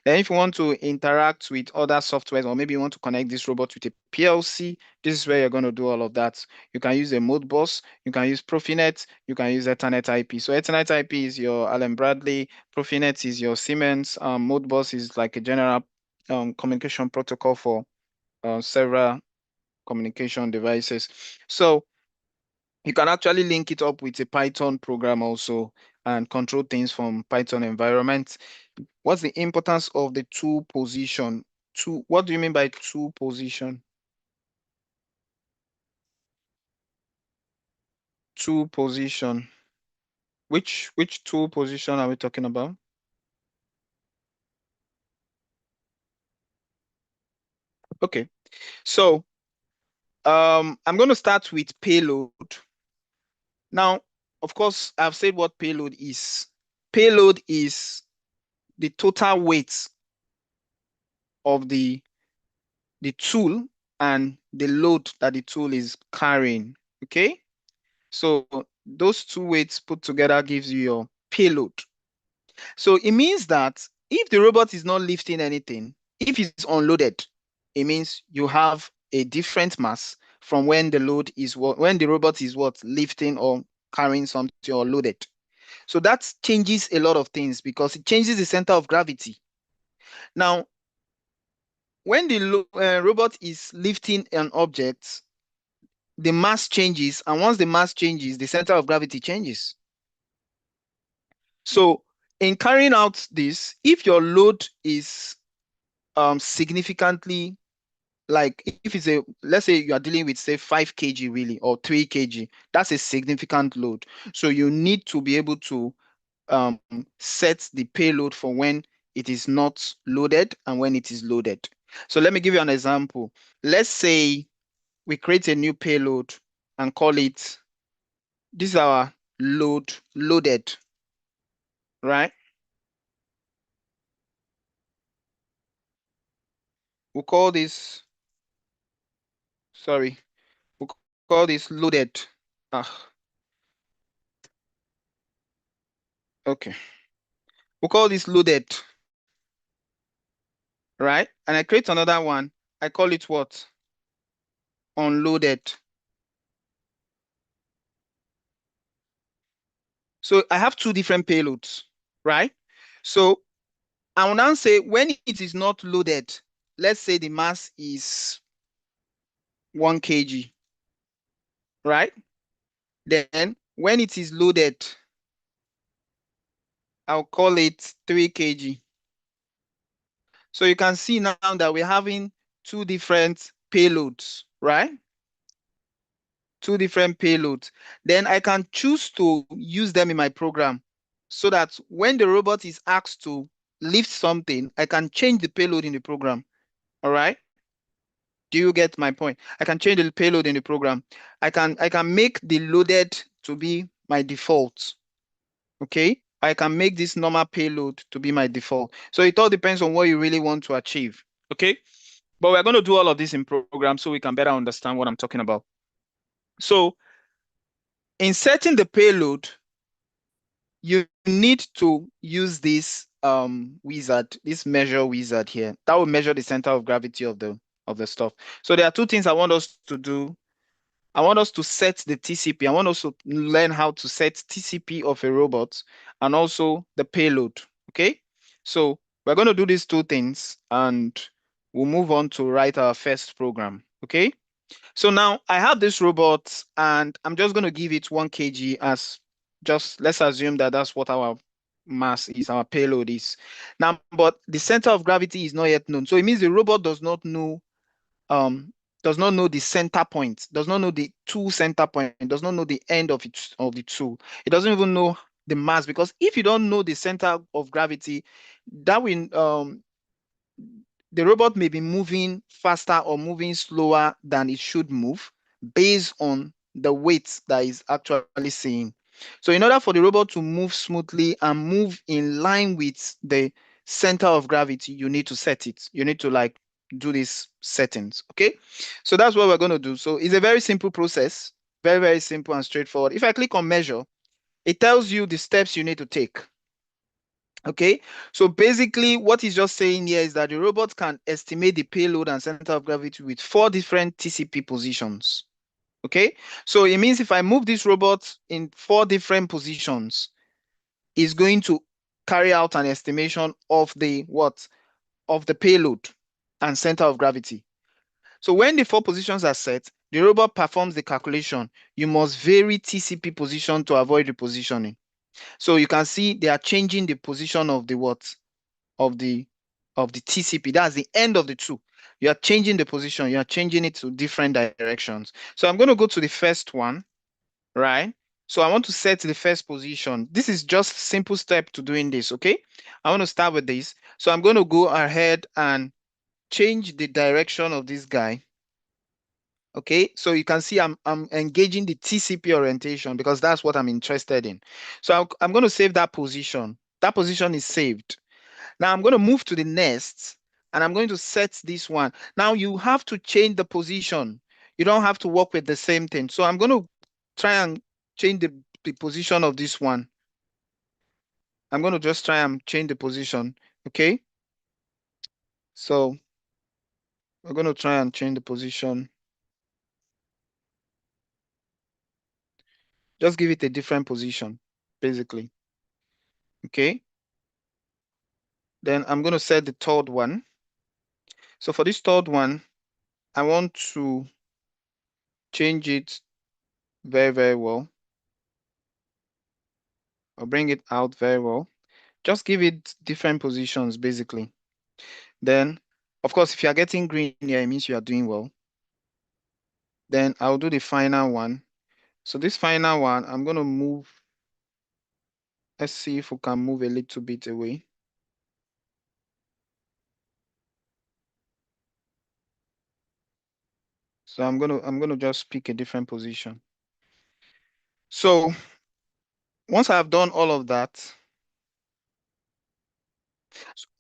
Then if you want to interact with other softwares, or maybe you want to connect this robot with a PLC, this is where you're going to do all of that. You can use a Modbus, you can use Profinet, you can use Ethernet IP. So Ethernet IP is your Allen Bradley, Profinet is your Siemens, Modbus is like a general communication protocol for several communication devices. So you can actually link it up with a Python program also and control things from Python environment. What's the importance of the tool position? What do you mean by tool position? Tool position. Which tool position are we talking about? Okay. So I'm going to start with payload. Now, of course, I've said what payload is. Payload is the total weight of the tool and the load that the tool is carrying. Okay. So those two weights put together gives you your payload. So it means that if the robot is not lifting anything, if it's unloaded, it means you have a different mass from when the load is when the robot is lifting or carrying something or loaded. So that changes a lot of things because it changes the center of gravity. Now, when the robot is lifting an object, the mass changes, and once the mass changes, the center of gravity changes. So in carrying out this, if your load is significantly, like if it's let's say you are dealing with say 5 kg really or 3 kg, that's a significant load. So you need to be able to set the payload for when it is not loaded and when it is loaded. So let me give you an example. Let's say we create a new payload and call it, this is our loaded, right? We'll call this, sorry, we'll call this loaded. Okay. We'll call this loaded, right? And I create another one. I call it what? Unloaded. So I have two different payloads, right? So I will now say when it is not loaded, let's say the mass is 1 kg, right? Then when it is loaded, I'll call it 3 kg. So you can see now that we're having two different payloads, right? Two different payloads. Then I can choose to use them in my program so that when the robot is asked to lift something, I can change the payload in the program. All right. Do you get my point? I can change the payload in the program. I can make the loaded to be my default. Okay. I can make this normal payload to be my default. So it all depends on what you really want to achieve. Okay. But we're going to do all of this in program so we can better understand what I'm talking about. So in setting the payload, you need to use this wizard, this measure wizard here. That will measure the center of gravity of the stuff. So there are two things I want us to do. I want us to set the TCP. I want us to learn how to set TCP of a robot and also the payload. Okay. So we're going to do these two things and we'll move on to write our first program. Okay. So now I have this robot and I'm just going to give it 1 kg as just, let's assume that that's what our mass is, our payload is. Now, but the center of gravity is not yet known. So it means the robot um, does not know the center point, does not know the tool center point, does not know the end of the tool. It doesn't even know the mass, because if you don't know the center of gravity, that will the robot may be moving faster or moving slower than it should move based on the weight that is actually seeing. So in order for the robot to move smoothly and move in line with the center of gravity, you need to set it. You need to like do these settings, okay? So that's what we're going to do. So it's a very simple process, very, very simple and straightforward. If I click on measure, it tells you the steps you need to take. Okay, so basically what he's just saying here is that the robot can estimate the payload and center of gravity with 4 different TCP positions. Okay, so it means if I move this robot in 4 different positions, it's going to carry out an estimation of the of the payload and center of gravity. So when the 4 positions are set, the robot performs the calculation. You must vary TCP position to avoid repositioning. So you can see they are changing the position of the of the TCP. That's the end of the tool. You are changing the position. You are changing it to different directions. So I'm going to go to the first one, right? So I want to set the first position. This is just simple step to doing this, okay? I want to start with this. So I'm going to go ahead and change the direction of this guy. Okay, so you can see I'm engaging the TCP orientation because that's what I'm interested in. So I'm going to save that position. That position is saved. Now I'm going to move to the next and I'm going to set this one. Now you have to change the position. You don't have to work with the same thing. So I'm going to try and change the position of this one. I'm going to just try and change the position. Okay. So we're going to try and change the position. Just give it a different position, basically. Okay. Then I'm going to set the third one. So for this third one, I want to change it very, very well. Or bring it out very well. Just give it different positions, basically. Then, of course, if you are getting green here, it means you are doing well. Then I'll do the final one. So this final one, I'm going to move. Let's see if we can move a little bit away. So I'm gonna just pick a different position. So once I've done all of that,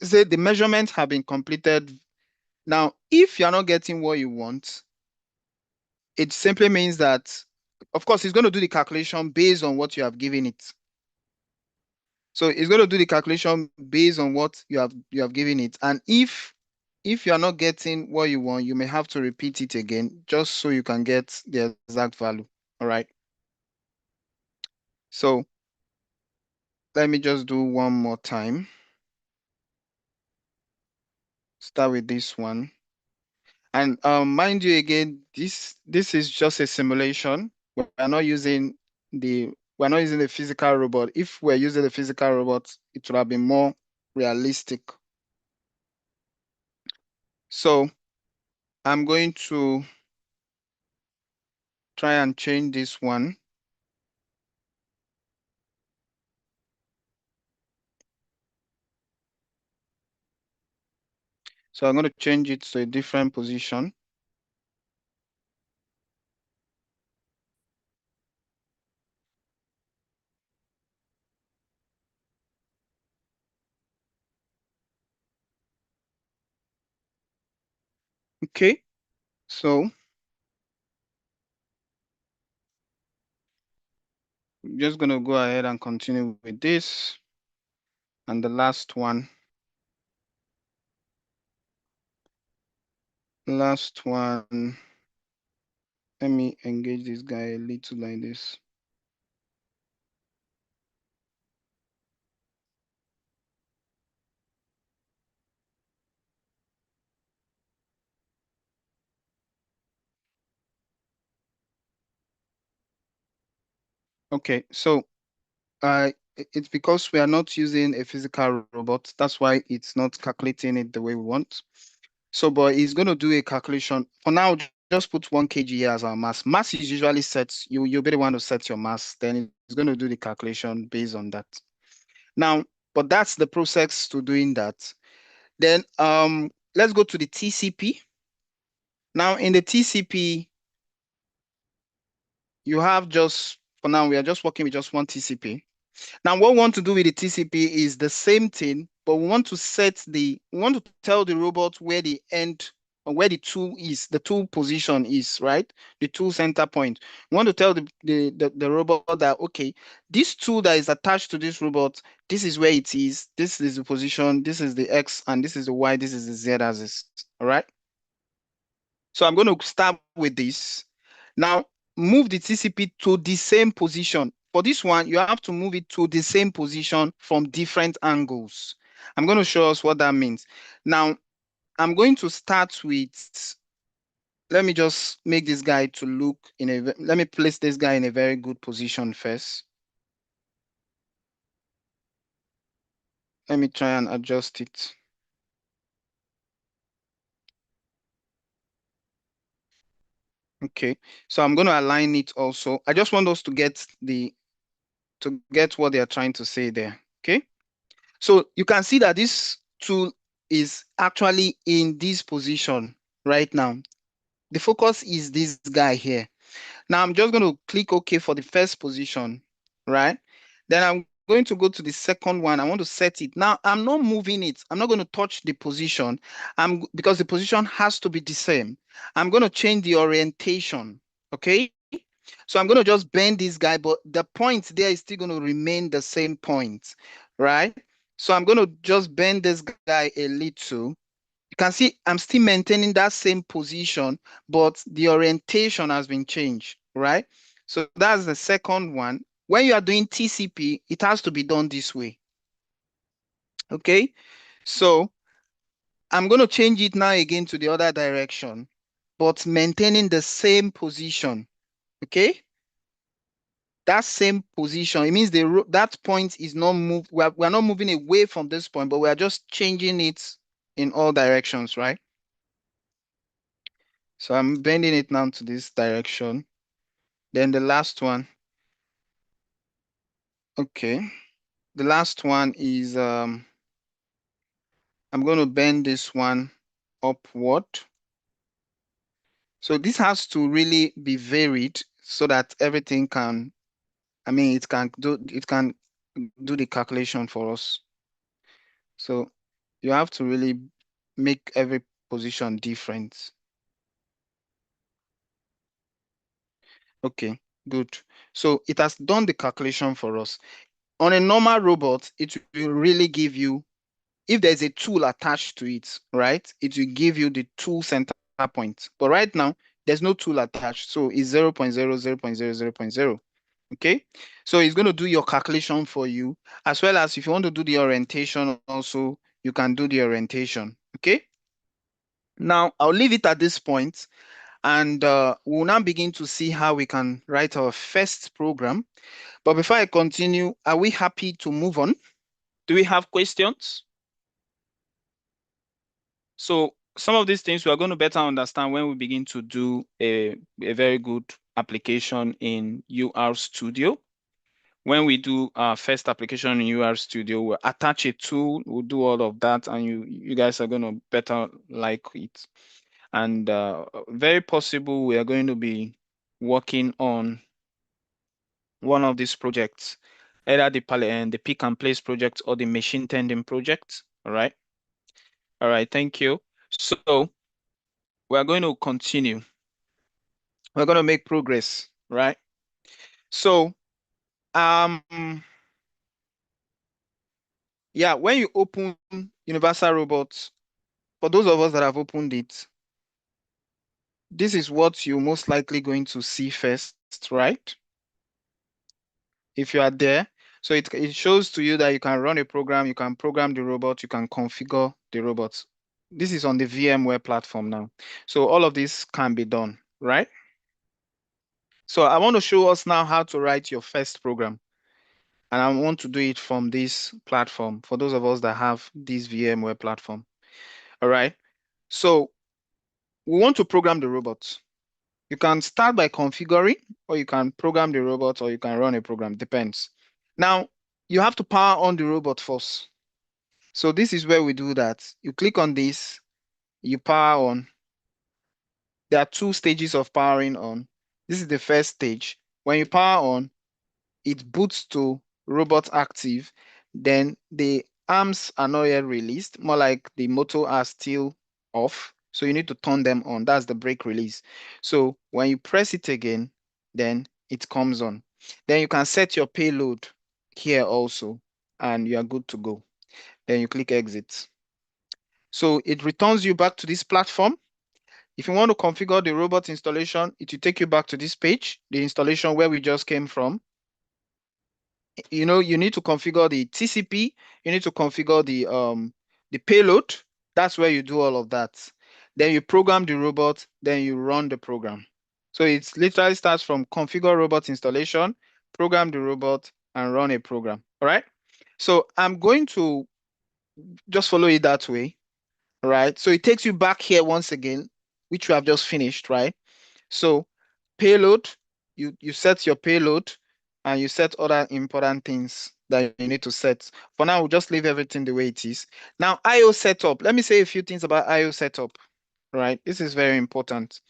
say the measurements have been completed. Now, if you're not getting what you want, it simply means that, of course, it's going to do the calculation based on what you have given it. So it's going to do the calculation based on what you have given it. And if you are not getting what you want, you may have to repeat it again just so you can get the exact value. All right. So let me just do one more time. Start with this one. And mind you, again, this is just a simulation. We're not using the physical robot. If we're using the physical robot, it would have been more realistic. So I'm going to try and change this one. So I'm going to change it to a different position. Okay, so I'm just going to go ahead and continue with this. And the last one. Last one. Let me engage this guy a little like this. Okay, so it's because we are not using a physical robot. That's why it's not calculating it the way we want. So, but it's going to do a calculation. For now, just put 1 kg here as our mass. Mass is usually set, you'll be the one to set your mass. Then it's going to do the calculation based on that. Now, but that's the process to doing that. Then let's go to the TCP. Now in the TCP, you have just, for now, we are just working with just one TCP. Now, what we want to do with the TCP is the same thing, but we want to tell the robot where the end or where the tool is, the tool position is, right? The tool center point. We want to tell the robot that, okay, this tool that is attached to this robot, this is where it is, this is the position, this is the X, and this is the Y, this is the Z axis, all right? So I'm going to start with this. Now, move the TCP to the same position. For this one, you have to move it to the same position from different angles. I'm going to show us what that means. Now, I'm going to start with, let me just make this guy to look let me place this guy in a very good position first. Let me try and adjust it. Okay, so I'm going to align it also. I just want us to get what they are trying to say there. Okay. So you can see that this tool is actually in this position right now. The focus is this guy here. Now I'm just going to click OK for the first position, right? Then I'm going to go to the second one. I want to set it. Now I'm not moving it. I'm not going to touch the position because the position has to be the same. I'm going to change the orientation, okay? So I'm going to just bend this guy, but the point there is still going to remain the same point, right? So I'm going to just bend this guy a little. You can see I'm still maintaining that same position, but the orientation has been changed, right? So that's the second one. When you are doing TCP, it has to be done this way, okay? So I'm going to change it now again to the other direction, but maintaining the same position, okay? That same position, it means that point is not moved. We're not moving away from this point, but we are just changing it in all directions, right? So I'm bending it now to this direction. Then the last one. Okay. The last one is I'm going to bend this one upward. So this has to really be varied so that everything can, it can do the calculation for us. So you have to really make every position different. Okay, good. So it has done the calculation for us. On a normal robot, it will really give you, if there's a tool attached to it, right, it will give you the tool center point. But right now, there's no tool attached. So it's 0 0.0, 0 0.0, 0 0.0. Okay, so it's going to do your calculation for you, as well as if you want to do the orientation also, you can do the orientation. Okay, now I'll leave it at this point, and we'll now begin to see how we can write our first program. But before I continue, are we happy to move on? Do we have questions? So some of these things we are going to better understand when we begin to do a very good application in UR Studio. When we do our first application in UR Studio, we'll attach a tool, we'll do all of that, and you guys are going to better like it. And very possible we are going to be working on one of these projects, either the pick and place project or the machine tending project. All right. All right. Thank you. So we're going to continue. We're going to make progress, right? So, yeah, when you open Universal Robots, for those of us that have opened it, this is what you're most likely going to see first, right? If you are there, so it shows to you that you can run a program, you can program the robot, you can configure the robots. This is on the VMware platform now. So all of this can be done, right? So I want to show us now how to write your first program. And I want to do it from this platform for those of us that have this VMware platform. All right. So we want to program the robot. You can start by configuring, or you can program the robot, or you can run a program, depends. Now, you have to power on the robot first. So this is where we do that. You click on this, you power on. There are two stages of powering on. This is the first stage. When you power on, it boots to robot active. Then the arms are not yet released, more like the motor are still off. So you need to turn them on. That's the brake release. So when you press it again, then it comes on. Then you can set your payload here also, and you are good to go. Then you click exit. So it returns you back to this platform. If you want to configure the robot installation, it will take you back to this page, the installation where we just came from. You need to configure the TCP, you need to configure the payload. That's where you do all of that. Then you program the robot, then you run the program. So it literally starts from configure robot installation, program the robot, and run a program. All right. So I'm going to just follow it that way. Right? So it takes you back here once again, which we have just finished, right? So payload, you set your payload, and you set other important things that you need to set. For now, we'll just leave everything the way it is. Now, IO setup. Let me say a few things about IO setup, right? This is very important.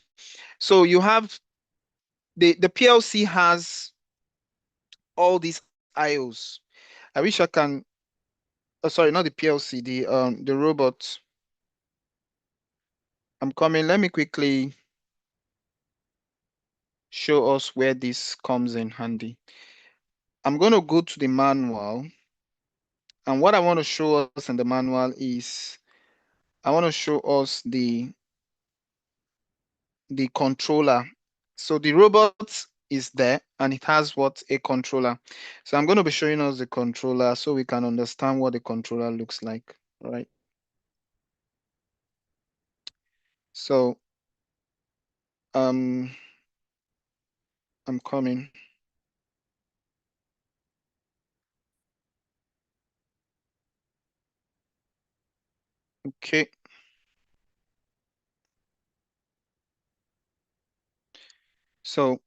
So you have the PLC has all these IOs. I wish I can, oh, sorry, not the PLC, the robot. I'm coming. Let me quickly show us where this comes in handy. I'm going to go to the manual. And what I want to show us in the manual is I want to show us the controller. So the robot is there and it has what? A controller. So I'm going to be showing us the controller so we can understand what the controller looks like. All right. So I'm coming. Okay. So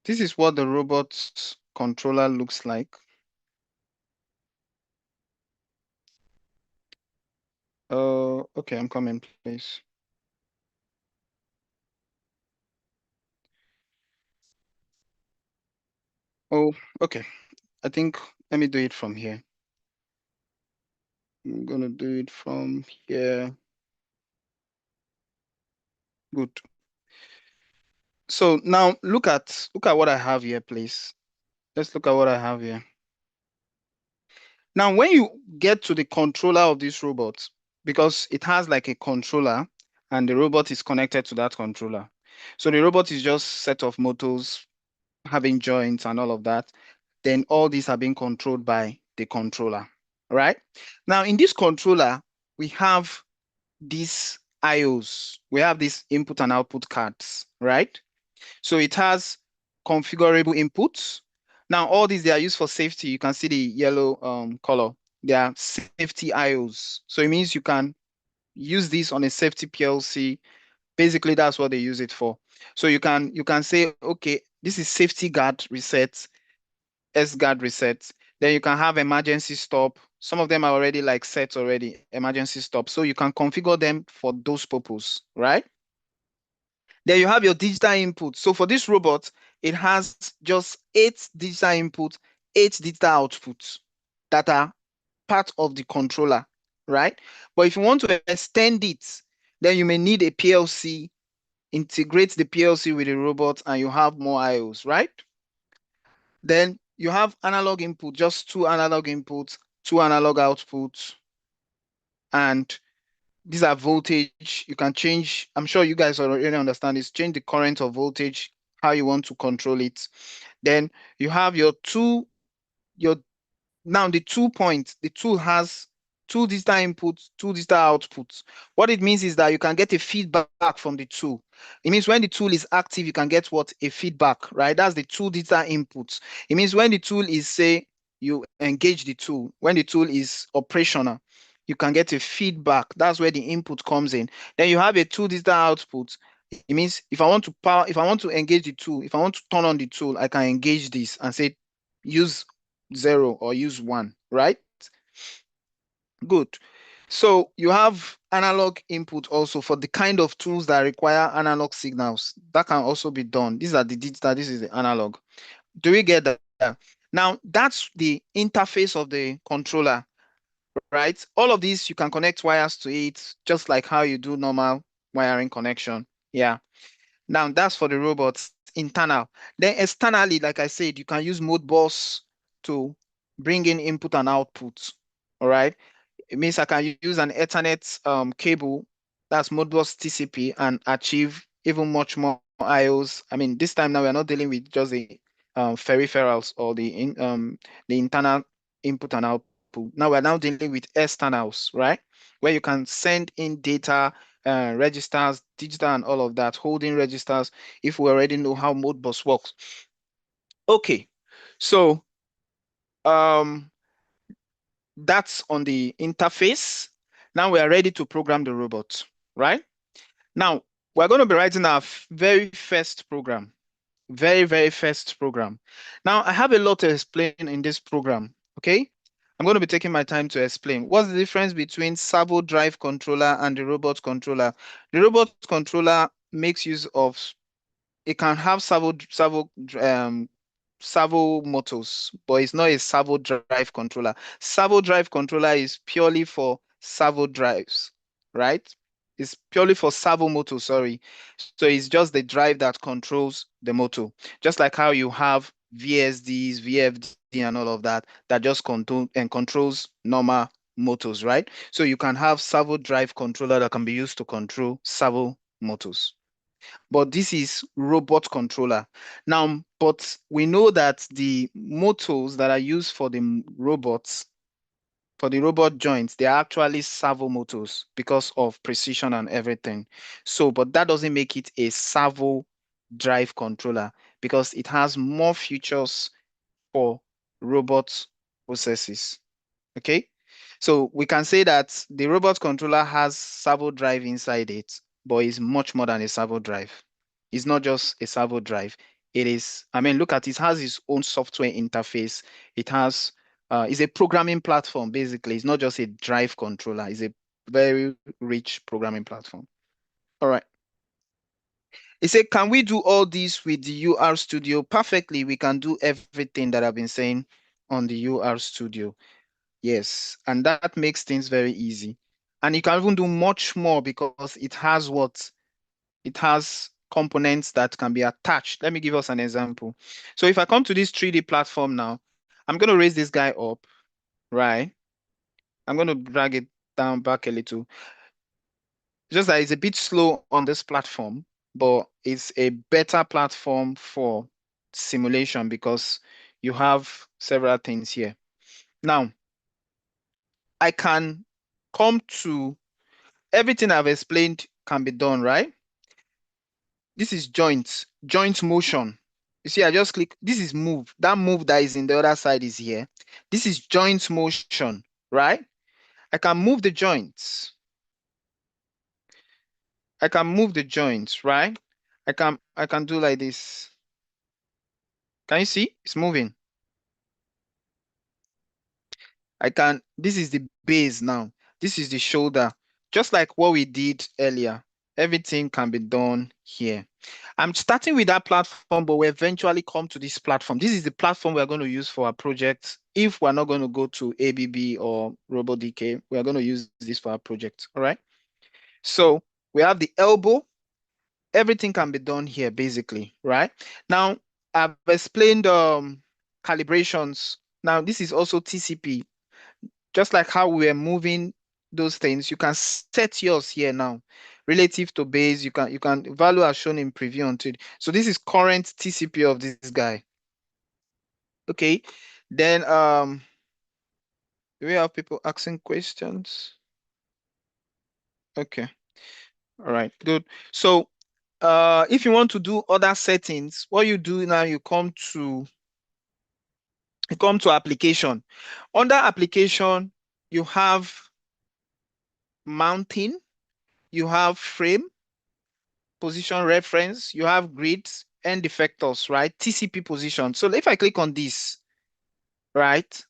this is what the robot's controller looks like. Okay, I'm coming, please. Oh, okay. I think let me do it from here. I'm gonna do it from here. Good. So now look at what I have here, please. Let's look at what I have here. Now, when you get to the controller of this robot, because it has like a controller and the robot is connected to that controller. So the robot is just set of motors having joints and all of that. Then all these are being controlled by the controller, right? Now, in this controller, we have these IOs. We have these input and output cards, right? So it has configurable inputs. Now, all these, they are used for safety. You can see the yellow color. They are safety IOs. So it means you can use this on a safety PLC. Basically, that's what they use it for. So you can say, okay, this is safety guard reset, S guard reset. Then you can have emergency stop. Some of them are already like set already, emergency stop. So you can configure them for those purposes, right? Then you have your digital input. So for this robot, it has just 8 digital input, 8 digital outputs that are part of the controller, right? But if you want to extend it, then you may need a PLC, integrate the PLC with the robot, and you have more IOs, right? Then you have analog input, just 2 analog inputs, 2 analog outputs, and these are voltage. You can change, I'm sure you guys already understand this, change the current of voltage, how you want to control it. Then you have your now the 2 points, the tool has 2 digital inputs, 2 digital outputs. What it means is that you can get a feedback from the tool. It means when the tool is active, you can get what? A feedback, right? That's the 2 digital inputs. It means when the tool is, say, you engage the tool, when the tool is operational, you can get a feedback. That's where the input comes in. Then you have a 2 digital output. It means if I want to engage the tool, if I want to turn on the tool, I can engage this and say use 0 or use 1, right? Good. So you have analog input also for the kind of tools that require analog signals. That can also be done. These are the digital, this is the analog. Do we get that? Now, that's the interface of the controller, right? All of these, you can connect wires to it, just like how you do normal wiring connection. Yeah. Now, that's for the robots, internal. Then externally, like I said, you can use Modbus to bring in input and output, all right? It means I can use an Ethernet cable, that's Modbus TCP, and achieve even much more IOs. I mean, this time now we're not dealing with just the peripherals or the internal input and output. Now we're now dealing with externals, right? Where you can send in data, registers, digital and all of that, holding registers, if we already know how Modbus works. Okay, so that's on the interface. Now we are ready to program the robot, right? Now, we're going to be writing our very first program. Very, very first program. Now, I have a lot to explain in this program, okay? I'm going to be taking my time to explain. What's the difference between servo drive controller and the robot controller? The robot controller makes use of, it can have servo motors, but it's not a servo drive controller. Servo drive controller is purely for servo drives, right? It's purely for servo motor, sorry. So it's just the drive that controls the motor. Just like how you have VSDs, VFD, and all of that, that just controls normal motors, right? So you can have servo drive controller that can be used to control servo motors. But this is robot controller. Now, but we know that the motors that are used for the robots, for the robot joints, they are actually servo motors because of precision and everything. So, but that doesn't make it a servo drive controller because it has more features for robot processes. Okay. So we can say that the robot controller has servo drive inside it, but it's much more than a servo drive. It's not just a servo drive. It is, I mean, look at it, it has its own software interface. It has, it's a programming platform, basically. It's not just a drive controller. It's a very rich programming platform. All right. It said, can we do all this with the UR Studio? Perfectly, we can do everything that I've been saying on the UR Studio. Yes, and that makes things very easy. And you can even do much more because it has what? It has components that can be attached. Let me give us an example. So if I come to this 3D platform now, I'm going to raise this guy up, right? I'm going to drag it down back a little. Just that it's a bit slow on this platform, but it's a better platform for simulation because you have several things here. Now, I can come to everything I've explained can be done, right? This is joint motion. You see, I just click, this is move. That move that is in the other side is here. This is joint motion, right? I can move the joints. I can move the joints, right? I can do like this. Can you see? It's moving. This is the base now. This is the shoulder. Just like what we did earlier. Everything can be done here. I'm starting with that platform, but we eventually come to this platform. This is the platform we're going to use for our project. If we're not going to go to ABB or RoboDK, we're going to use this for our project. All right. So we have the elbow. Everything can be done here, basically, right? Now, I've explained calibrations. Now, this is also TCP. Just like how we are moving those things, you can set yours here now relative to base. You can value as shown in preview until. So this is current TCP of this guy. Okay. Then do we have people asking questions? Okay. All right, good. So if you want to do other settings, what you do now, you come to application. Under application, you have mounting, you have frame, position reference, you have grids, end effectors, right? TCP position. So if I click on this, right,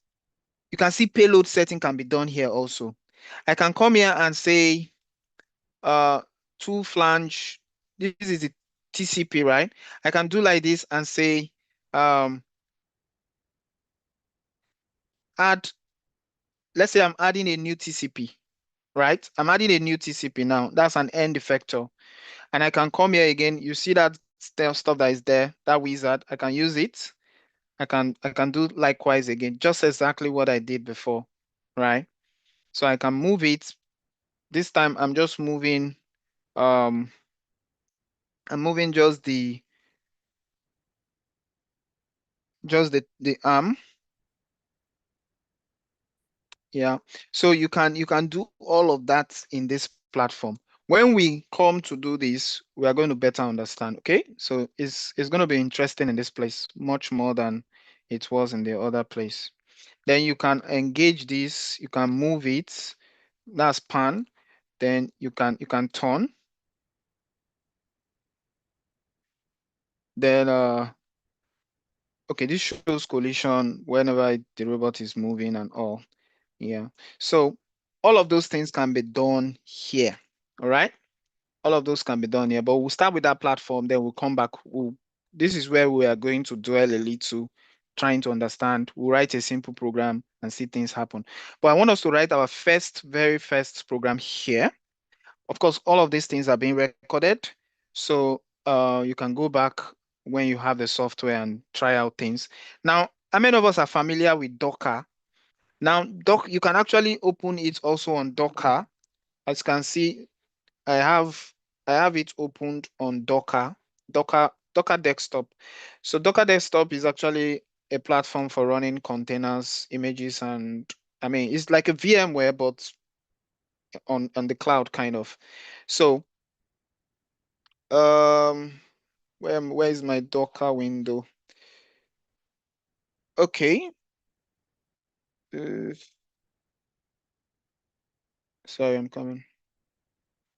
you can see payload setting can be done here also. I can come here and say two flange. This is the TCP, right? I can do like this and say add, let's say I'm adding a new TCP, right? I'm adding a new TCP now. That's an end effector. And I can come here again. You see that stuff that is there, that wizard. I can use it. I can do likewise again, just exactly what I did before, right? So I can move it. This time I'm just moving, I'm moving just the arm. Yeah. So you can do all of that in this platform. When we come to do this, we are going to better understand. Okay. So it's going to be interesting in this place, much more than it was in the other place. Then you can engage this, you can move it. That's pan. Then you can turn. Then, okay, this shows collision whenever the robot is moving and all. Yeah. So all of those things can be done here. All right. All of those can be done here, but we'll start with that platform. Then we'll come back. This is where we are going to dwell a little, trying to understand. We'll write a simple program and see things happen. But I want us to write our very first program here. Of course, all of these things are being recorded. So you can go back when you have the software and try out things. Now, how many of us are familiar with Docker? Now, you can actually open it also on Docker. As you can see, I have it opened on Docker Desktop. So Docker Desktop is actually a platform for running containers, images, and I mean it's like a VMware, but on the cloud kind of. So where is my Docker window? Okay. Uh, sorry, I'm coming.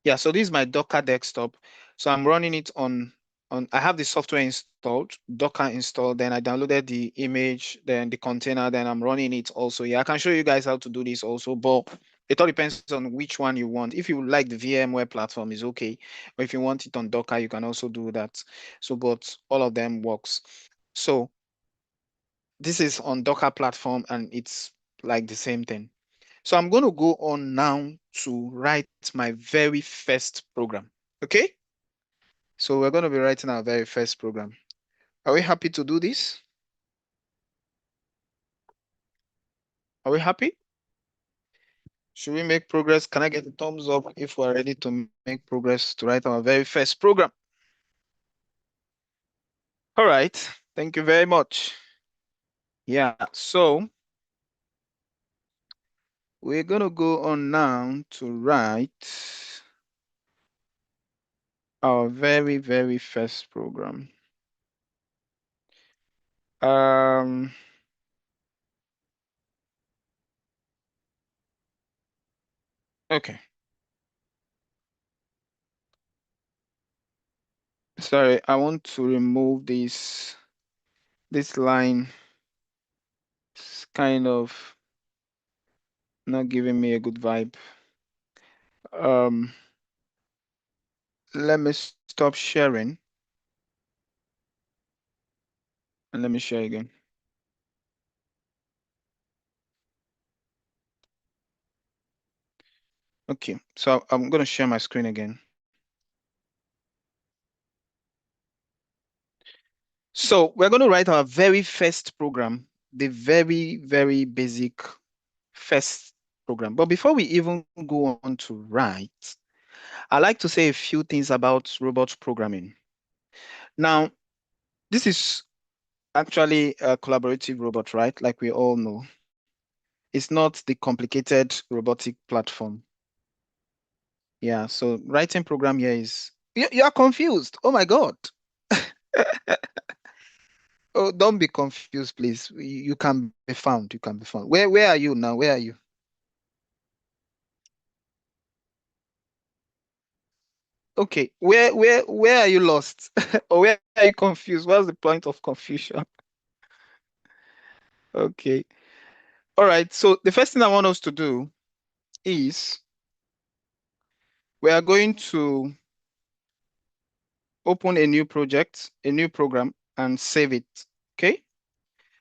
Yeah, so this is my Docker desktop. So I'm running it on I have the software installed, Docker installed, then I downloaded the image, then the container, then I'm running it also. Yeah, I can show you guys how to do this also, but it all depends on which one you want. If you like the VMware platform, is okay. But if you want it on Docker, you can also do that. So, but all of them works. So this is on Docker platform and it's like the same thing. So I'm going to go on now to write my very first program. Okay. So we're going to be writing our very first program. Are we happy to do this? Are we happy? Should we make progress? Can I get a thumbs up if we're ready to make progress to write our very first program? All right. Thank you very much. Yeah. So we're going to go on now to write our very first program. Okay. Sorry, I want to remove this line. It's kind of not giving me a good vibe. Let me stop sharing and let me share again. Okay, so I'm going to share my screen again. So we're going to write our very first program, the very basic first program. But before we even go on to write, I like to say a few things about robot programming. Now, this is actually a collaborative robot, right? Like we all know. It's not the complicated robotic platform. Yeah, so writing program here is, you are confused. Oh my God. Oh, don't be confused, please. You can be found. You can be found. Where are you now? Where are you? Okay. Where are you lost? Or where are you confused? What's the point of confusion? Okay. All right. So the first thing I want us to do is we are going to open a new project, a new program, and save it. Okay.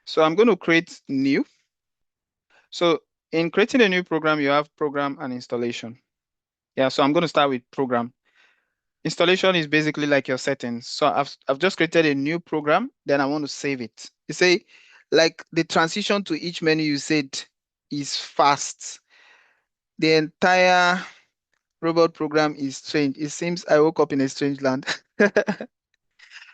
So I'm going to create new. So in creating a new program, you have program and installation. Yeah, so I'm going to start with program. Installation is basically like your settings. So I've just created a new program, then I want to save it. You say, like the transition to each menu you said is fast. The entire robot program is strange. It seems I woke up in a strange land.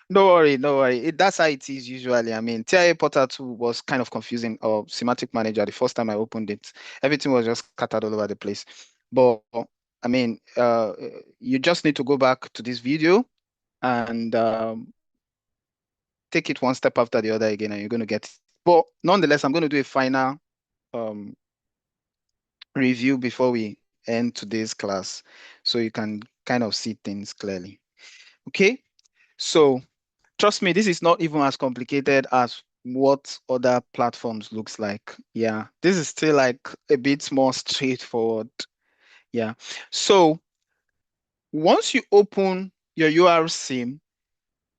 No worry, no worry. That's how it is usually. I mean, TIA Portal 2 was kind of confusing, or Semantic Manager, the first time I opened it. Everything was just scattered all over the place. But I mean, you just need to go back to this video and take it one step after the other again, and you're going to get it. But nonetheless, I'm going to do a final um, review before we end today's class so you can kind of see things clearly. Okay, so Trust me, this is not even as complicated as what other platforms looks like. Yeah, this is still like a bit more straightforward. Yeah. So once you open your URSIM,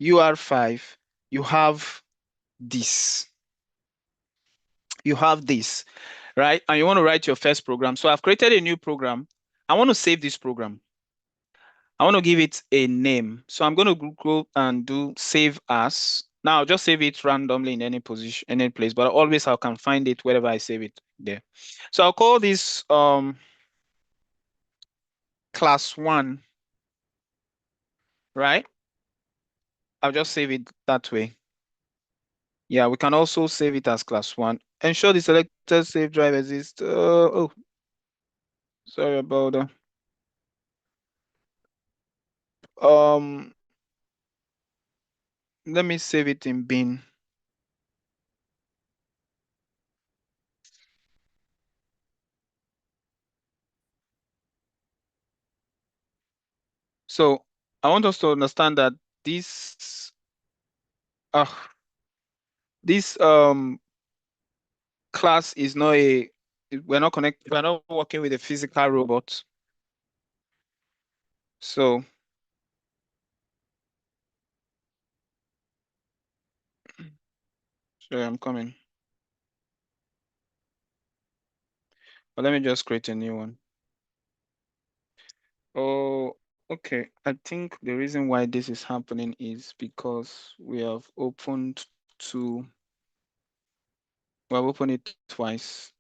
UR5, you have this. You have this, right? And you want to write your first program. So I've created a new program. I want to save this program. I want to give it a name. So I'm going to go and do save as. Now I'll just save it randomly in any position, any place, but always I can find it wherever I save it there. So I'll call this class 1, right? I'll just save it that way. Yeah, we can also save it as class 1. Ensure the selected save drive exists. Oh, sorry about that. Um, Let me save it in bin. So I want us to understand that this uh this class is not we're not working with a physical robot. So sorry, I'm coming. But let me just create a new one. Oh, okay. I think the reason why this is happening is because we have opened it twice.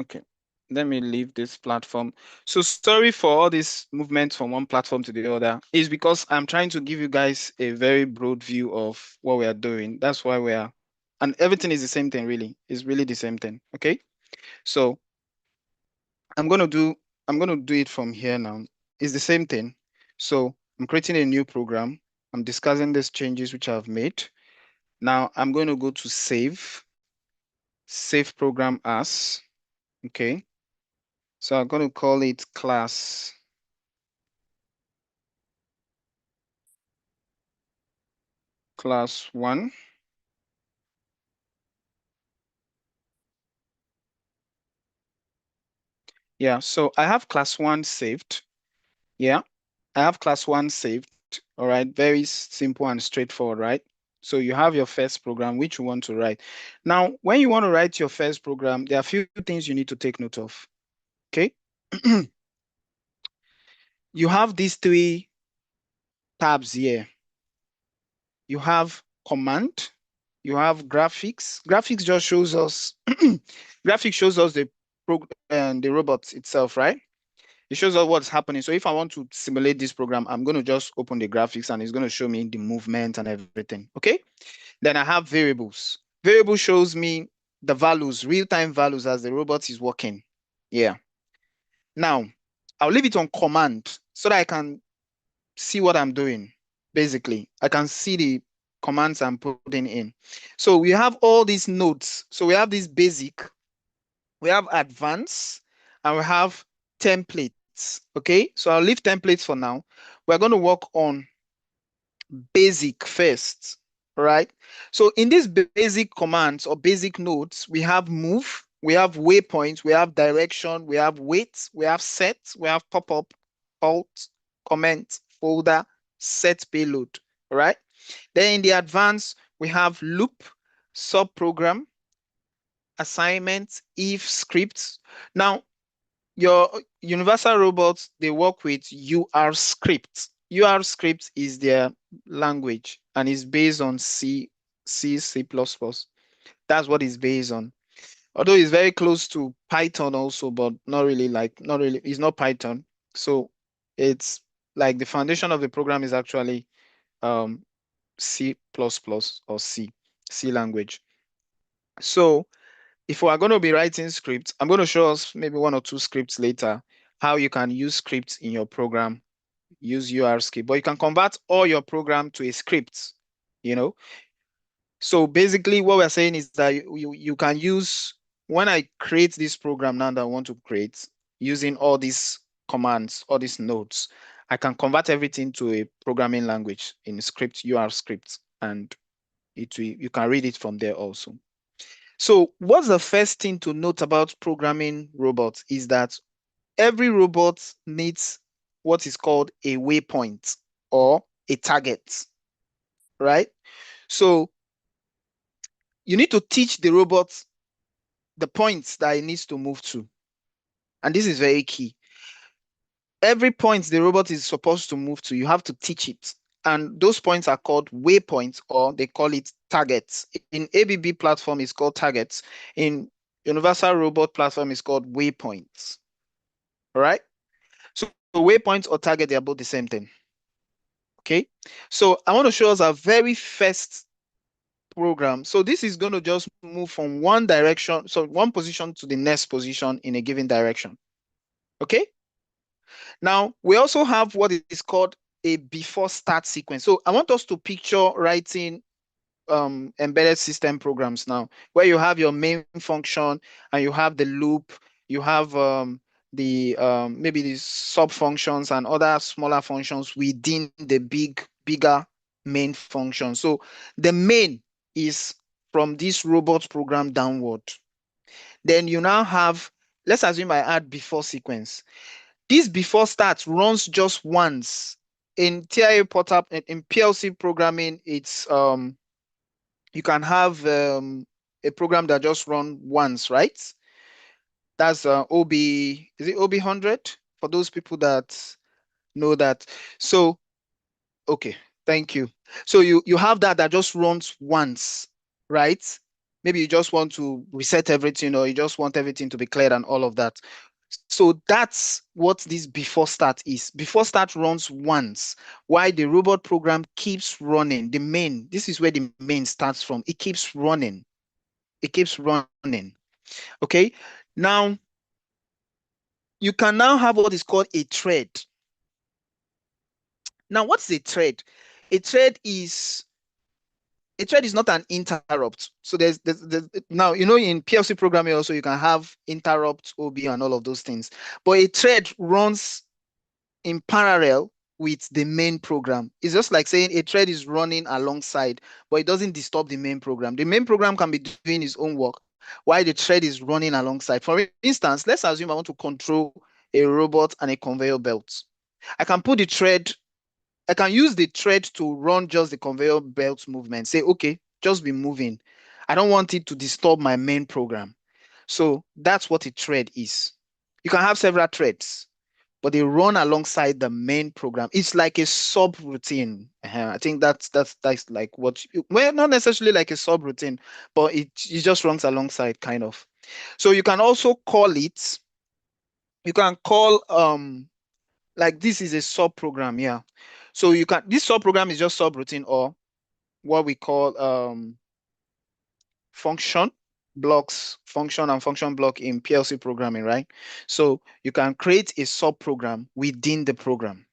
Okay. Let me leave this platform. So sorry for all this movement from one platform to the other. It's because I'm trying to give you guys a very broad view of what we are doing. That's why and everything is the same thing, really. It's really the same thing. Okay. So I'm gonna do it from here now. It's the same thing. So I'm creating a new program. I'm discussing these changes which I've made. Now I'm going to go to save program as. Okay. So I'm going to call it class 1. Yeah, so I have class 1 saved. Yeah, I have class 1 saved. All right, very simple and straightforward, right? So you have your first program which you want to write. Now, when you want to write your first program, there are a few things you need to take note of. Okay. You have these 3 tabs here. You have command, you have graphics. Graphics just shows us graphics shows us the robot itself, right? It shows us what's happening. So if I want to simulate this program, I'm going to just open the graphics and it's going to show me the movement and everything. Okay. Then I have variables. Variable shows me the values, real-time values as the robot is working. Yeah. Now, I'll leave it on command so that I can see what I'm doing. Basically, I can see the commands I'm putting in. So we have all these nodes. So we have this basic, we have advanced, and we have templates. Okay, so I'll leave templates for now. We're going to work on basic first, right? So in these basic commands or basic nodes, we have move, we have waypoints, we have direction, we have wait, we have set, we have pop-up, alt, comment, folder, set payload, right? Then in the advanced, we have loop, subprogram, assignment, if scripts. Now, your universal robots, they work with UR script. UR script is their language and is based on C++. That's what it's based on. Although it's very close to Python also, but not really, it's not Python. So it's like the foundation of the program is actually C++ or C language. So if we are going to be writing scripts, I'm going to show us maybe 1 or 2 scripts later, how you can use scripts in your program, use UR script, but you can convert all your program to a script, you know? So basically what we're saying is that you can use, when I create this program now that I want to create, using all these commands, all these nodes, I can convert everything to a programming language in script, UR script, and you can read it from there also. So what's the first thing to note about programming robots is that every robot needs what is called a waypoint or a target, right? So you need to teach the robot the points that it needs to move to. And this is very key. Every point the robot is supposed to move to, you have to teach it. And those points are called waypoints, or they call it targets. In ABB platform, it's called targets. In Universal Robot platform, it's called waypoints. All right? So waypoints or target, they are both the same thing. Okay? So I want to show us our very first program. So this is going to just move from one direction, so one position to the next position in a given direction. Okay? Now, we also have what is called a before start sequence. So I want us to picture writing embedded system programs now, where you have your main function and you have the loop, you have maybe the sub functions and other smaller functions within the bigger main function. So the main is from this robot program downward. Then you now have, let's assume I add before sequence. This before start runs just once. In TIA portal, in PLC programming, it's you can have a program that just run once, right? That's OB, is it OB 100 for those people that know that? So, okay, thank you. So you have that just runs once, right? Maybe you just want to reset everything, or you just want everything to be cleared and all of that. So that's what this before start is. Before start runs once, while the robot program keeps running. The main, this is where the main starts from. It keeps running. It keeps running. Okay. Now, you can now have what is called a thread. Now, what's a thread? A thread is not an interrupt. So there's now, in PLC programming also you can have interrupt, OB, and all of those things. But a thread runs in parallel with the main program. It's just like saying a thread is running alongside, but it doesn't disturb the main program. The main program can be doing its own work while the thread is running alongside. For instance, let's assume I want to control a robot and a conveyor belt. I can put the thread, I can use the thread to run just the conveyor belt movement. Say, okay, just be moving. I don't want it to disturb my main program. So that's what a thread is. You can have several threads, but they run alongside the main program. It's like a subroutine. I think that's like what well, not necessarily like a subroutine, but it just runs alongside kind of. So you can also call it, you can call like this is a sub program, yeah. So you can, this sub program is just subroutine, or what we call function blocks, function and function block in PLC programming, right? So you can create a sub program within the program,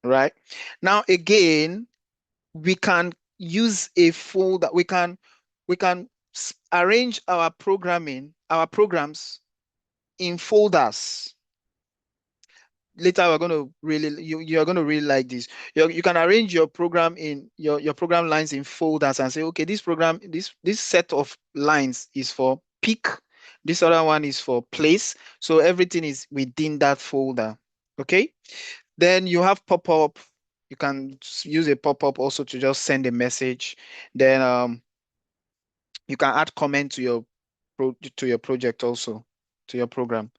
right? Now again, we can use a folder. We can arrange our programming, our programs in folders. Later we're going to really, you're going to really like this. You can arrange your program in your program lines in folders and say, okay, this program, this set of lines is for pick, this other one is for place. So everything is within that folder. Okay. Then you have pop-up. You can use a pop-up also to just send a message. Then you can add comment to your project also, to your program.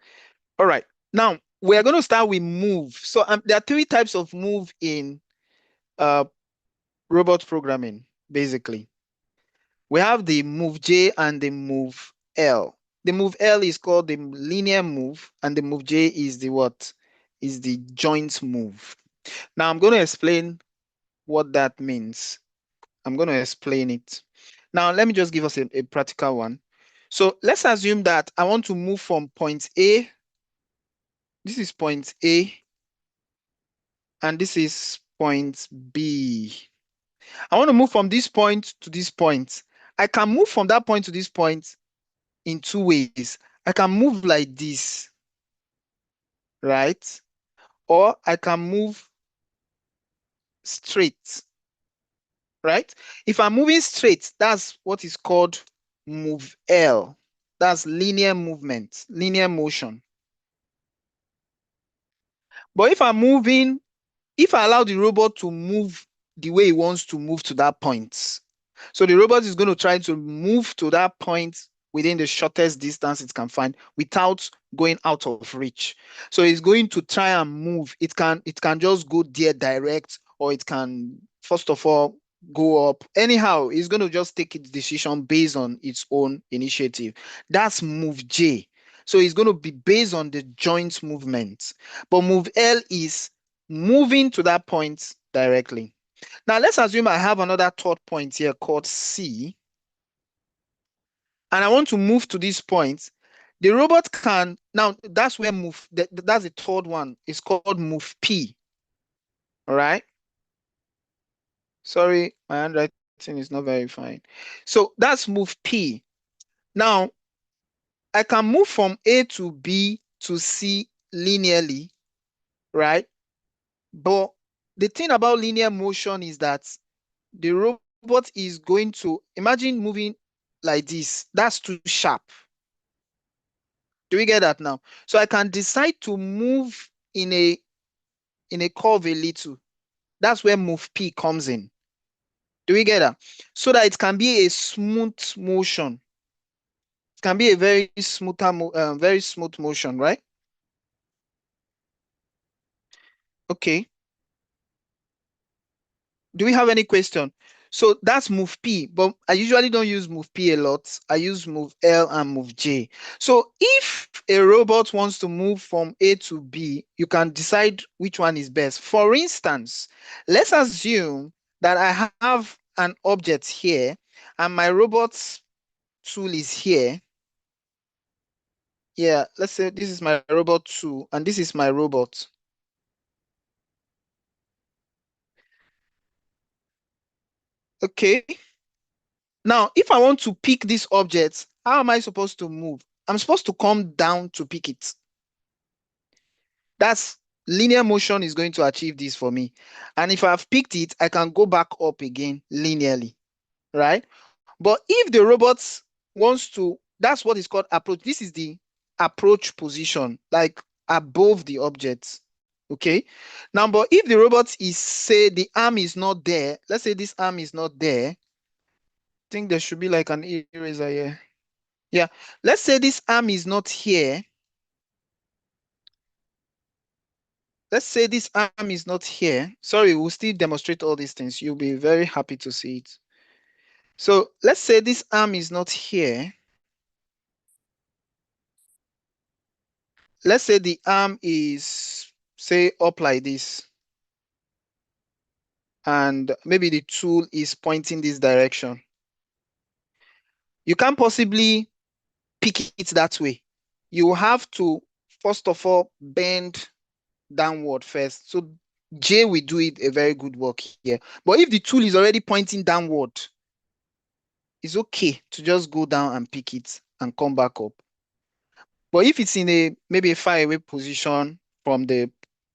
All right. Now we're going to start with move. So there are three types of move in robot programming, basically. We have the move J and the move L. The move L is called the linear move, and the move J is the what? Is the joint move. Now I'm going to explain what that means. I'm going to explain it. Now, let me just give us a practical one. So let's assume that I want to move from point A. This is point A, and this is point B. I want to move from this point to this point. I can move from that point to this point in two ways. I can move like this, right? or I can move straight, right? If I'm moving straight, that's what is called move L. That's linear movement, linear motion. But if I'm moving, if I allow the robot to move the way it wants to move to that point, so the robot is going to try to move to that point within the shortest distance it can find without going out of reach. So it's going to try and move. It can just go there direct, or it can first of all go up. Anyhow, it's going to just take its decision based on its own initiative. That's move J. So it's going to be based on the joint movement. But move L is moving to that point directly. Now let's assume I have another third point here called C, and I want to move to this point. The robot can, now that's where move, that's the third one. It's called move P. All right. Sorry, my handwriting is not very fine. So that's move P. Now I can move from A to B to C linearly, right? But the thing about linear motion is that the robot is going to, imagine moving like this. That's too sharp. Do we get that now? So I can decide to move in a curve a little. That's where move P comes in. Do we get that? So that it can be a smooth motion. It can be a very smooth motion, right? Okay. Do we have any question? So that's move P, but I usually don't use move P a lot. I use move L and move J. So if a robot wants to move from A to B, you can decide which one is best. For instance, let's assume that I have an object here and my robot's tool is here. Yeah, let's say this is my robot tool and this is my robot. Okay. Now, if I want to pick this object, how am I supposed to move? I'm supposed to come down to pick it. That's linear motion is going to achieve this for me. And if I've picked it, I can go back up again linearly, right? But if the robot wants to, that's what is called approach. This is the approach position, like above the object. Okay. Now, but if the robot is, say, the arm is not there, let's say this arm is not there, I think there should be like an eraser here. Yeah, let's say this arm is not here. Let's say this arm is not here. Sorry, we'll still demonstrate all these things. You'll be very happy to see it. So let's say this arm is not here. Let's say the arm is, say, up like this. And maybe the tool is pointing this direction. You can't possibly pick it that way. You have to, first of all, bend downward first. So J will do it a very good work here. But if the tool is already pointing downward, it's okay to just go down and pick it and come back up. But if it's in a maybe a far away position from the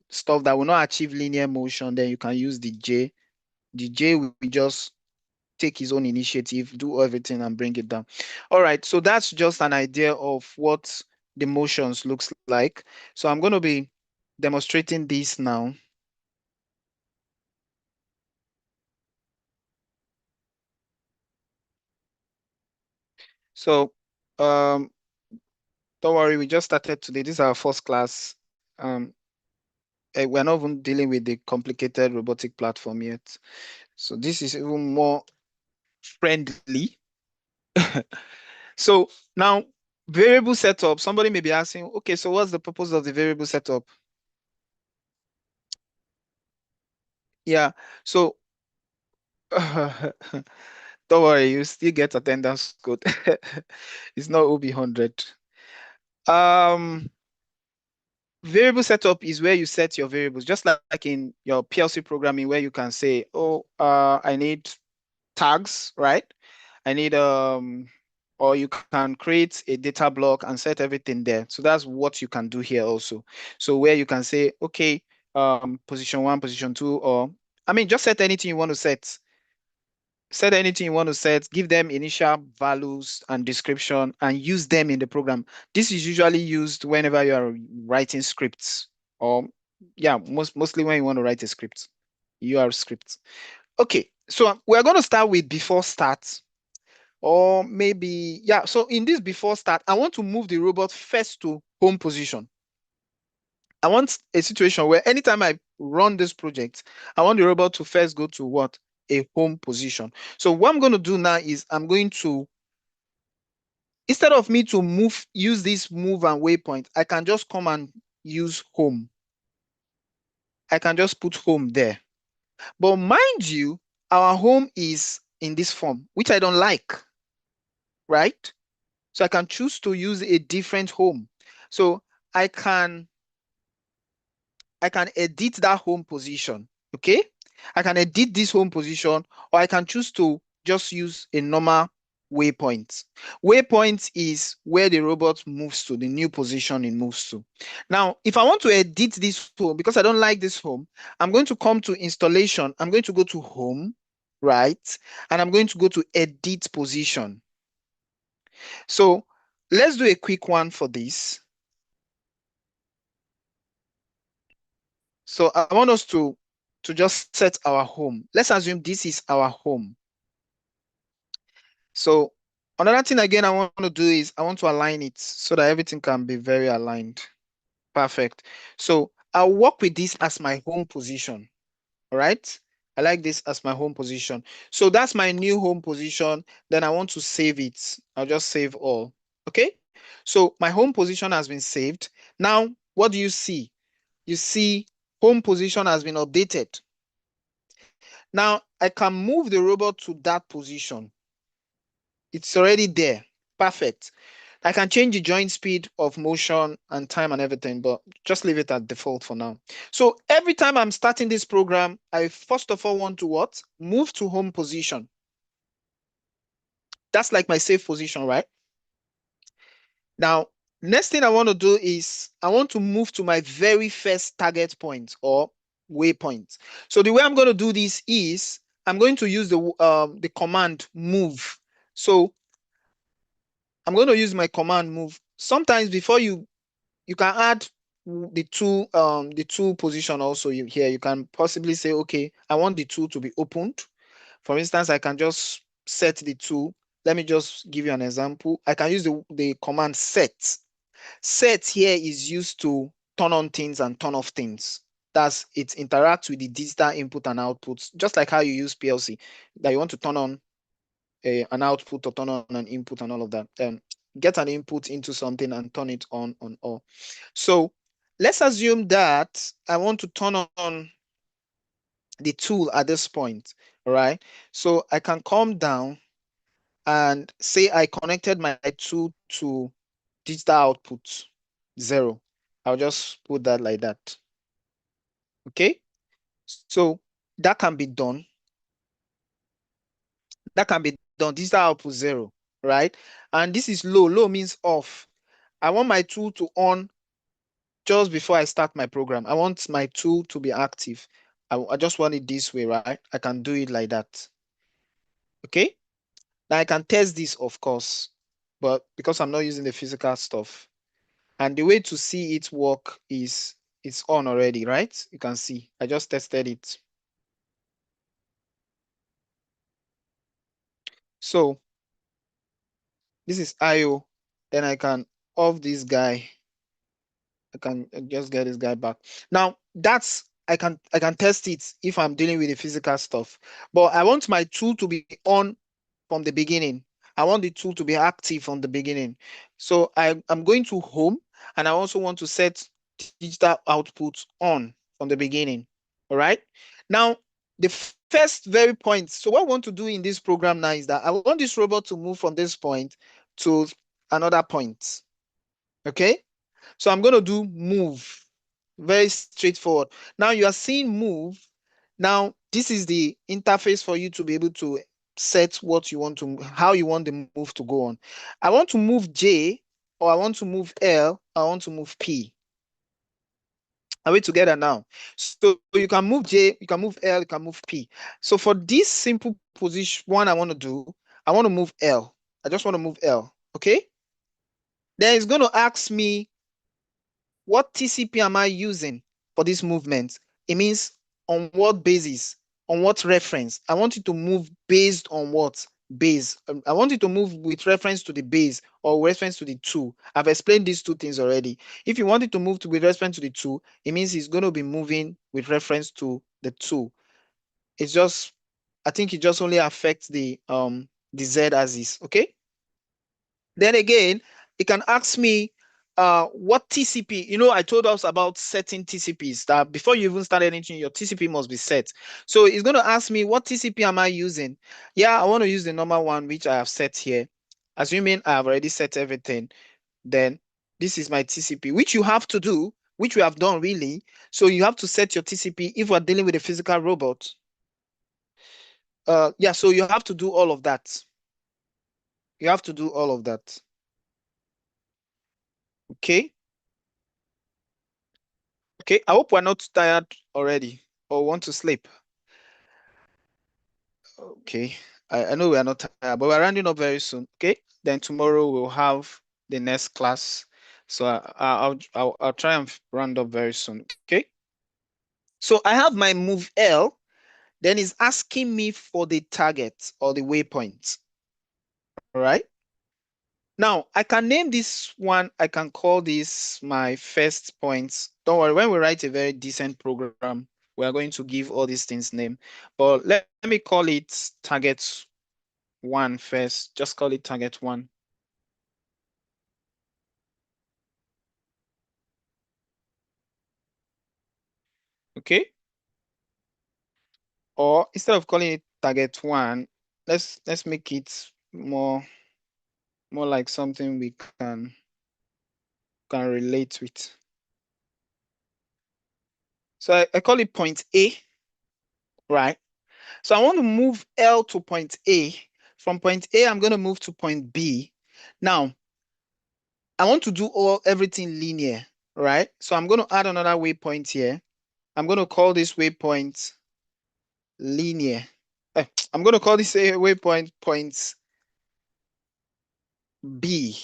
stuff that will not achieve linear motion, then you can use the J. The J will just take his own initiative, do everything and bring it down. All right, so that's just an idea of what the motions looks like. So I'm going to be demonstrating this now. So don't worry, we just started today. This is our first class. We're not even dealing with the complicated robotic platform yet. So this is even more friendly. So now variable setup, somebody may be asking, okay, so what's the purpose of the variable setup? Yeah, so don't worry, you still get attendance code. It's not OB 100. Variable setup is where you set your variables, just like in your PLC programming, where you can say, oh, I need tags, right? I need or you can create a data block and set everything there. So that's what you can do here also. So where you can say, okay, position 1, position 2, or I mean, just set anything you want to set. Set anything you want to set, give them initial values and description, and use them in the program. This is usually used whenever you are writing scripts, or yeah, mostly when you want to write a script, UR script. Okay, so we're going to start with before start, or maybe, yeah, so in this before start, I want to move the robot first to home position. I want a situation where anytime I run this project, I want the robot to first go to what? A home position. So what I'm going to do now is I'm going to, instead of me to use this move and waypoint, I can just come and use home. I can just put home there. But mind you, our home is in this form, which I don't like, right? So I can choose to use a different home. So I can edit that home position, okay? I can edit this home position, or I can choose to just use a normal waypoint. Waypoint is where the robot moves to, the new position it moves to. Now, if I want to edit this home, because I don't like this home, I'm going to come to installation. I'm going to go to home, right? And I'm going to go to edit position. So let's do a quick one for this. So I want us to just set our home. Let's assume this is our home. So another thing again I want to do is I want to align it so that everything can be very aligned. Perfect. So I'll work with this as my home position. All right. I like this as my home position. So that's my new home position. Then I want to save it. I'll just save all. Okay. So my home position has been saved. Now, what do you see? You see home position has been updated. Now I can move the robot to that position. It's already there. Perfect. I can change the joint speed of motion and time and everything, but just leave it at default for now. So every time I'm starting this program, I first of all want to what? Move to home position. That's like my safe position, right? Now, next thing I want to do is I want to move to my very first target point or waypoint. So the way I'm going to do this is I'm going to use the command move. So I'm going to use my command move. Sometimes before you can add the tool position also here. You can possibly say, okay, I want the tool to be opened. For instance, I can just set the tool. Let me just give you an example. I can use the command set. Set here is used to turn on things and turn off things. That's it interacts with the digital input and outputs, just like how you use PLC, that you want to turn on an output or turn on an input and all of that. Get an input into something and turn it on off. So let's assume that I want to turn on the tool at this point, all right? So I can come down and say I connected my tool to digital output 0. I'll just put that like that. Okay, so that can be done. That can be done. Digital output 0, right? And this is low. Low means off. I want my tool to on just before I start my program. I want my tool to be active. I just want it this way, right? I can do it like that. Okay. Now I can test this, of course, but because I'm not using the physical stuff. And the way to see it work is it's on already, right? You can see, I just tested it. So this is IO. Then I can off this guy. I can just get this guy back. Now that's I can test it if I'm dealing with the physical stuff. But I want my tool to be on from the beginning. I want the tool to be active from the beginning. So I'm going to home, and I also want to set digital output on from the beginning. All right. Now, the first very point. So what I want to do in this program now is that I want this robot to move from this point to another point. Okay. So I'm going to do move. Very straightforward. Now you are seeing move. Now this is the interface for you to be able to set what you want to, how you want the move to go on. I want to move J, or I want to move L, I want to move P. Are we together now? So you can move J, you can move L, you can move P. So for this simple position one I want to do, I want to move L. I just want to move L, okay? Then it's going to ask me, what TCP am I using for this movement? It means on what basis, on what reference? I want you to move based on what? Base. I want you to move with reference to the base or reference to the two. I've explained these two things already. If you want it to move with reference to the two, it means it's going to be moving with reference to the two. It's just, I think it just only affects the Z axis, okay? Then again, it can ask me what TCP, I told us about setting TCPs, that before you even start anything, your TCP must be set. So it's going to ask me, what TCP am I using? Yeah, I want to use the normal one, which I have set here. Assuming I have already set everything, then this is my TCP, which you have to do, which we have done really. So you have to set your TCP if we're dealing with a physical robot. Yeah, so you have to do all of that. You have to do all of that. Okay. Okay, I hope we're not tired already or want to sleep. Okay, I know we are not tired, but we're rounding up very soon. Okay, then tomorrow we'll have the next class. So I'll try and round up very soon. Okay, so I have my move L, then it's asking me for the target or the waypoint. All right. Now I can name this one, I can call this my first point. Don't worry, when we write a very decent program, we are going to give all these things name. But let me call it target one first. Just call it target one. Okay. Or instead of calling it target one, let's make it more like something we can relate with. So I call it point A, right? So I want to move L to point A. From point A, I'm going to move to point B. Now, I want to do everything linear, right? So I'm going to add another waypoint here. I'm going to call this waypoint linear. I'm going to call this waypoint point B.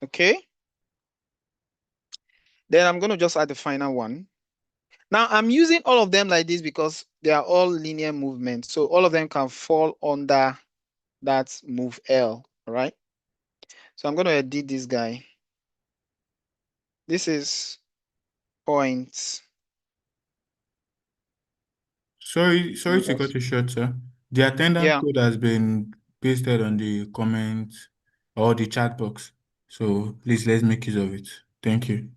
Okay. Then I'm going to just add the final one. Now I'm using all of them like this because they are all linear movements. So all of them can fall under that move L, right? So I'm going to edit this guy. This is point. Sorry to cut you short, sir. The attendance Yeah. code has been pasted on the comment or the chat box. So please let's make use of it. Thank you.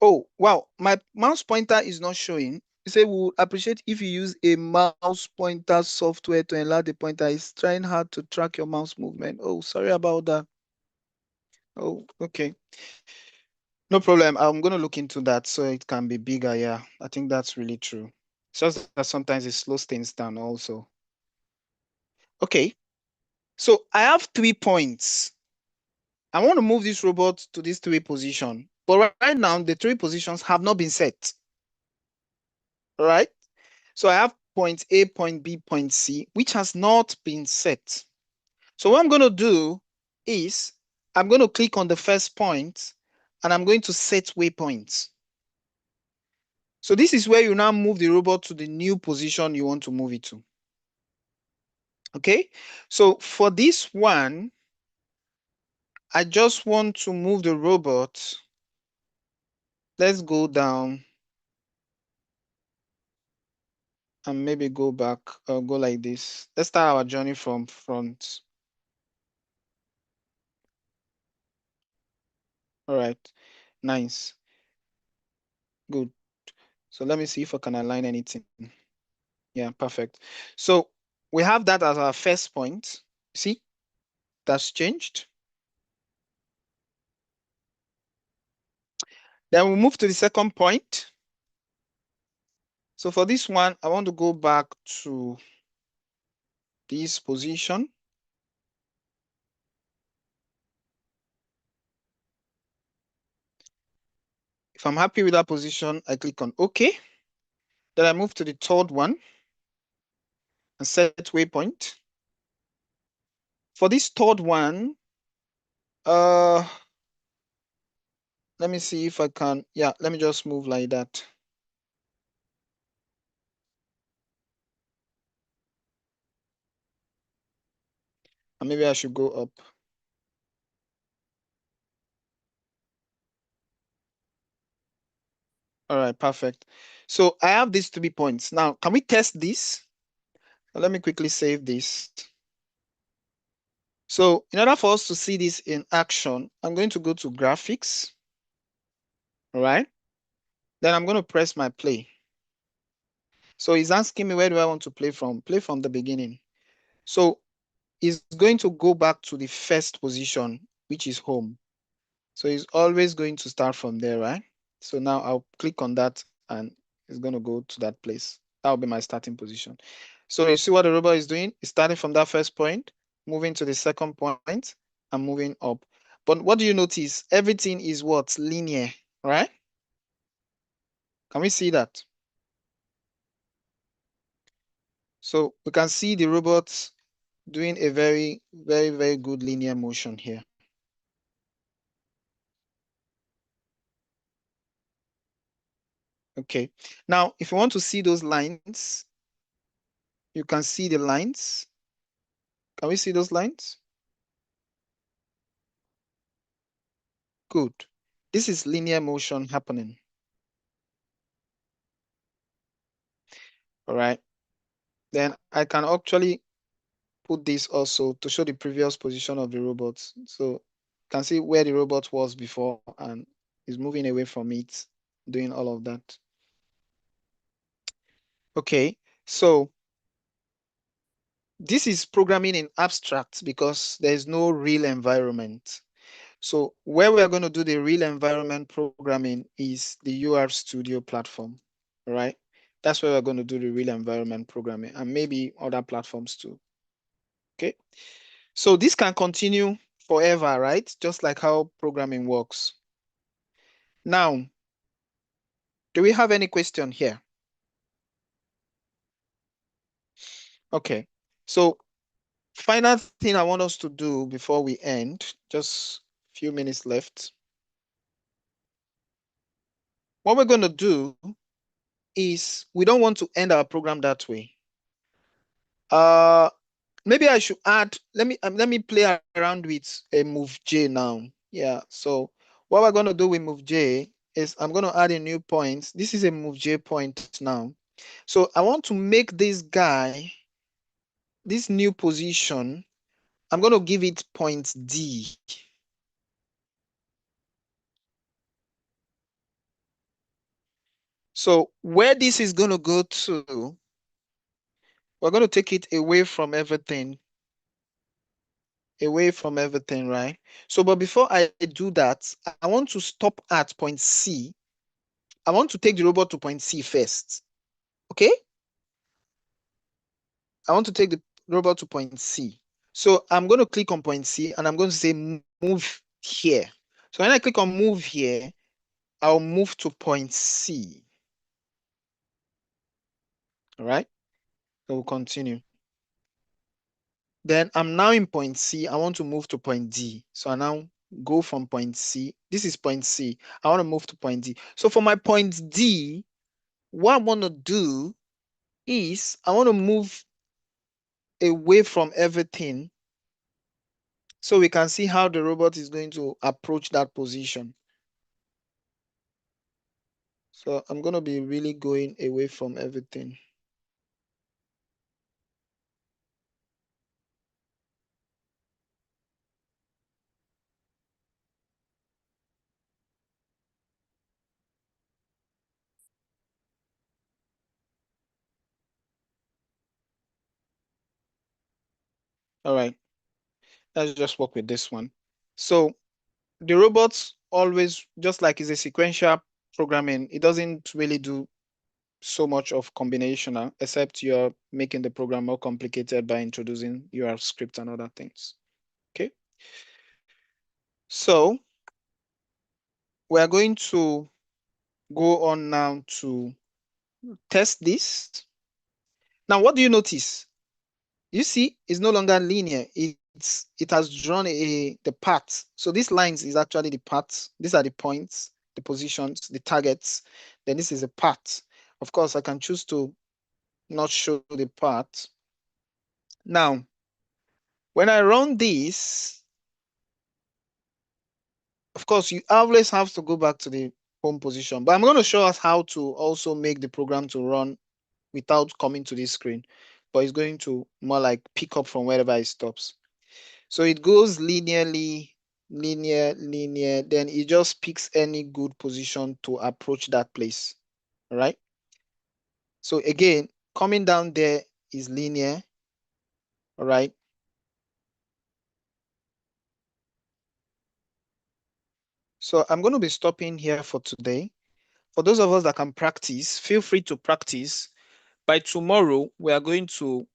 Oh, wow. My mouse pointer is not showing. You say we would appreciate if you use a mouse pointer software to enlarge the pointer. It's trying hard to track your mouse movement. Oh, sorry about that. Oh, okay. No problem. I'm going to look into that so it can be bigger. Yeah, I think that's really true. It's just that sometimes it slows things down also. Okay. So I have 3 points. I want to move this robot to these 3 positions. But right now, the 3 positions have not been set. All right. So I have point A, point B, point C, which has not been set. So what I'm going to do is I'm going to click on the first point and I'm going to set waypoints. So this is where you now move the robot to the new position you want to move it to. Okay, so for this one, I just want to move the robot. Let's go down and maybe go back or go like this. Let's start our journey from front. All right, nice, good. So let me see if I can align anything. Yeah, perfect. So we have that as our first point. See, that's changed. Then we move to the second point. So for this one, I want to go back to this position. If I'm happy with that position, I click on OK. Then I move to the third one and set waypoint. For this third one, let me see if I can. Yeah, let me just move like that. And maybe I should go up. All right, perfect. So I have these 3 points. Now, can we test this? Let me quickly save this. So in order for us to see this in action, I'm going to go to graphics. All right. Then I'm going to press my play. So he's asking me, where do I want to play from? Play from the beginning. So he's going to go back to the first position, which is home. So he's always going to start from there, right? So now I'll click on that and it's going to go to that place. That'll be my starting position. So you see what the robot is doing? It's starting from that first point, moving to the second point and moving up. But what do you notice? Everything is what? Linear, right? Can we see that? So we can see the robots doing a very, very, very good linear motion here. Okay. Now, if you want to see those lines, you can see the lines. Can we see those lines? Good. This is linear motion happening. All right. Then I can actually put this also to show the previous position of the robot. So you can see where the robot was before and is moving away from it, doing all of that. Okay. So this is programming in abstract because there is no real environment. So where we are going to do the real environment programming is the UR Studio platform, right? That's where we're going to do the real environment programming and maybe other platforms too. Okay. So this can continue forever, right? Just like how programming works. Now, do we have any question here? Okay. So final thing I want us to do before we end, just a few minutes left. What we're going to do is we don't want to end our program that way. Maybe I should add, let me play around with a move J now. Yeah, so what we're going to do with move J is I'm going to add a new point. This is a move J point now. So I want to make this guy, this new position, I'm going to give it point D. So where this is going to go to, we're going to take it away from everything. Away from everything, right? So, but before I do that, I want to stop at point C. I want to take the robot to point C first. Okay? I want to take the robot to point C. So I'm going to click on point C and I'm going to say move here. So when I click on move here, I'll move to point C. All right? So we'll continue. Then I'm now in point C. I want to move to point D. So I now go from point C. This is point C. I want to move to point D. So for my point D, what I want to do is I want to move away from everything so we can see how the robot is going to approach that position. So I'm going to be really going away from everything. All right, let's just work with this one. So the robots always, just like it's a sequential programming, it doesn't really do so much of combinational, except you're making the program more complicated by introducing your script and other things. Okay. So we are going to go on now to test this. Now, what do you notice? You see, it's no longer linear. It has drawn the path. So these lines is actually the paths. These are the points, the positions, the targets. Then this is a path. Of course, I can choose to not show the path. Now, when I run this, of course, you always have to go back to the home position. But I'm going to show us how to also make the program to run without coming to this screen. But it's going to more like pick up from wherever it stops. So it goes linearly, linear, then it just picks any good position to approach that place. All right. So again, coming down there is linear. All right. So I'm going to be stopping here for today. For those of us that can practice, feel free to practice. By tomorrow, we are going to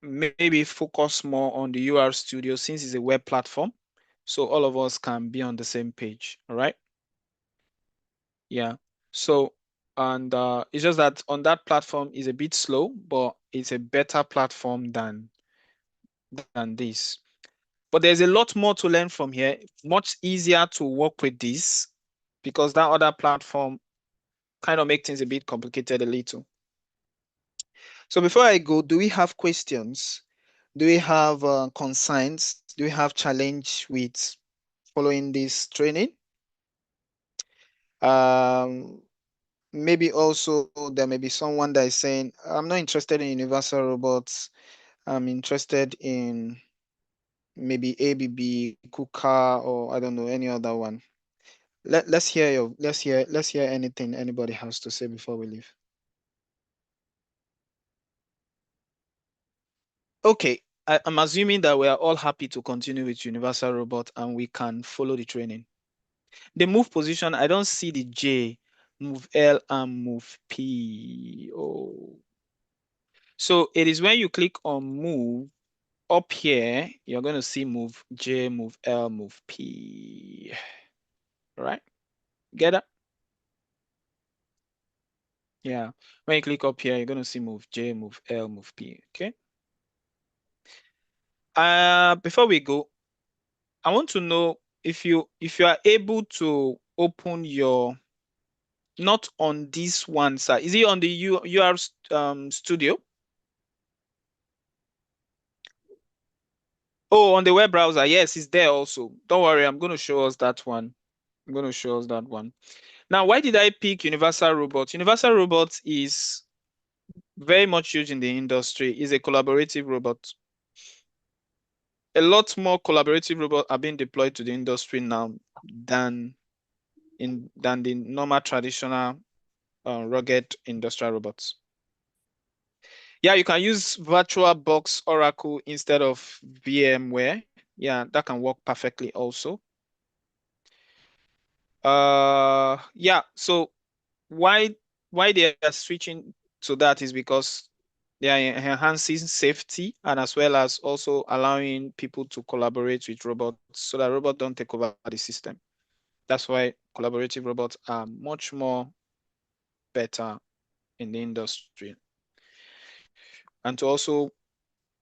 maybe focus more on the UR Studio since it's a web platform. So all of us can be on the same page. All right. Yeah. So, and it's just that on that platform is a bit slow, but it's a better platform than this. But there's a lot more to learn from here. Much easier to work with this because that other platform kind of make things a bit complicated a little. So before I go, do we have questions? Do we have concerns? Do we have challenge with following this training? Maybe also there may be someone that is saying, I'm not interested in universal robots. I'm interested in maybe ABB, KUKA, or I don't know, any other one. Let's hear anything anybody has to say before we leave. Okay, I'm assuming that we are all happy to continue with universal robot and we can follow the training. The move position, I don't see the J, move L and move P. Oh. So it is when you click on move up here, you're going to see move J, move L, move P. All right, get it? Yeah, when you click up here, you're going to see move J, move L, move P. Okay. Before we go, I want to know if you are able to open your, not on this one side. Is it on the UR Studio? Oh, on the web browser. Yes, it's there also. Don't worry, I'm going to show us that one. I'm going to show us that one. Now, why did I pick Universal Robots? Universal Robots is very much used in the industry. It's a collaborative robot. A lot more collaborative robots are being deployed to the industry now than the normal traditional rugged industrial robots. Yeah, you can use VirtualBox Oracle instead of VMware. Yeah, that can work perfectly also. Yeah, so why they are switching to that is because they are enhancing safety and as well as also allowing people to collaborate with robots so that robots don't take over the system. That's why collaborative robots are much more better in the industry. And to also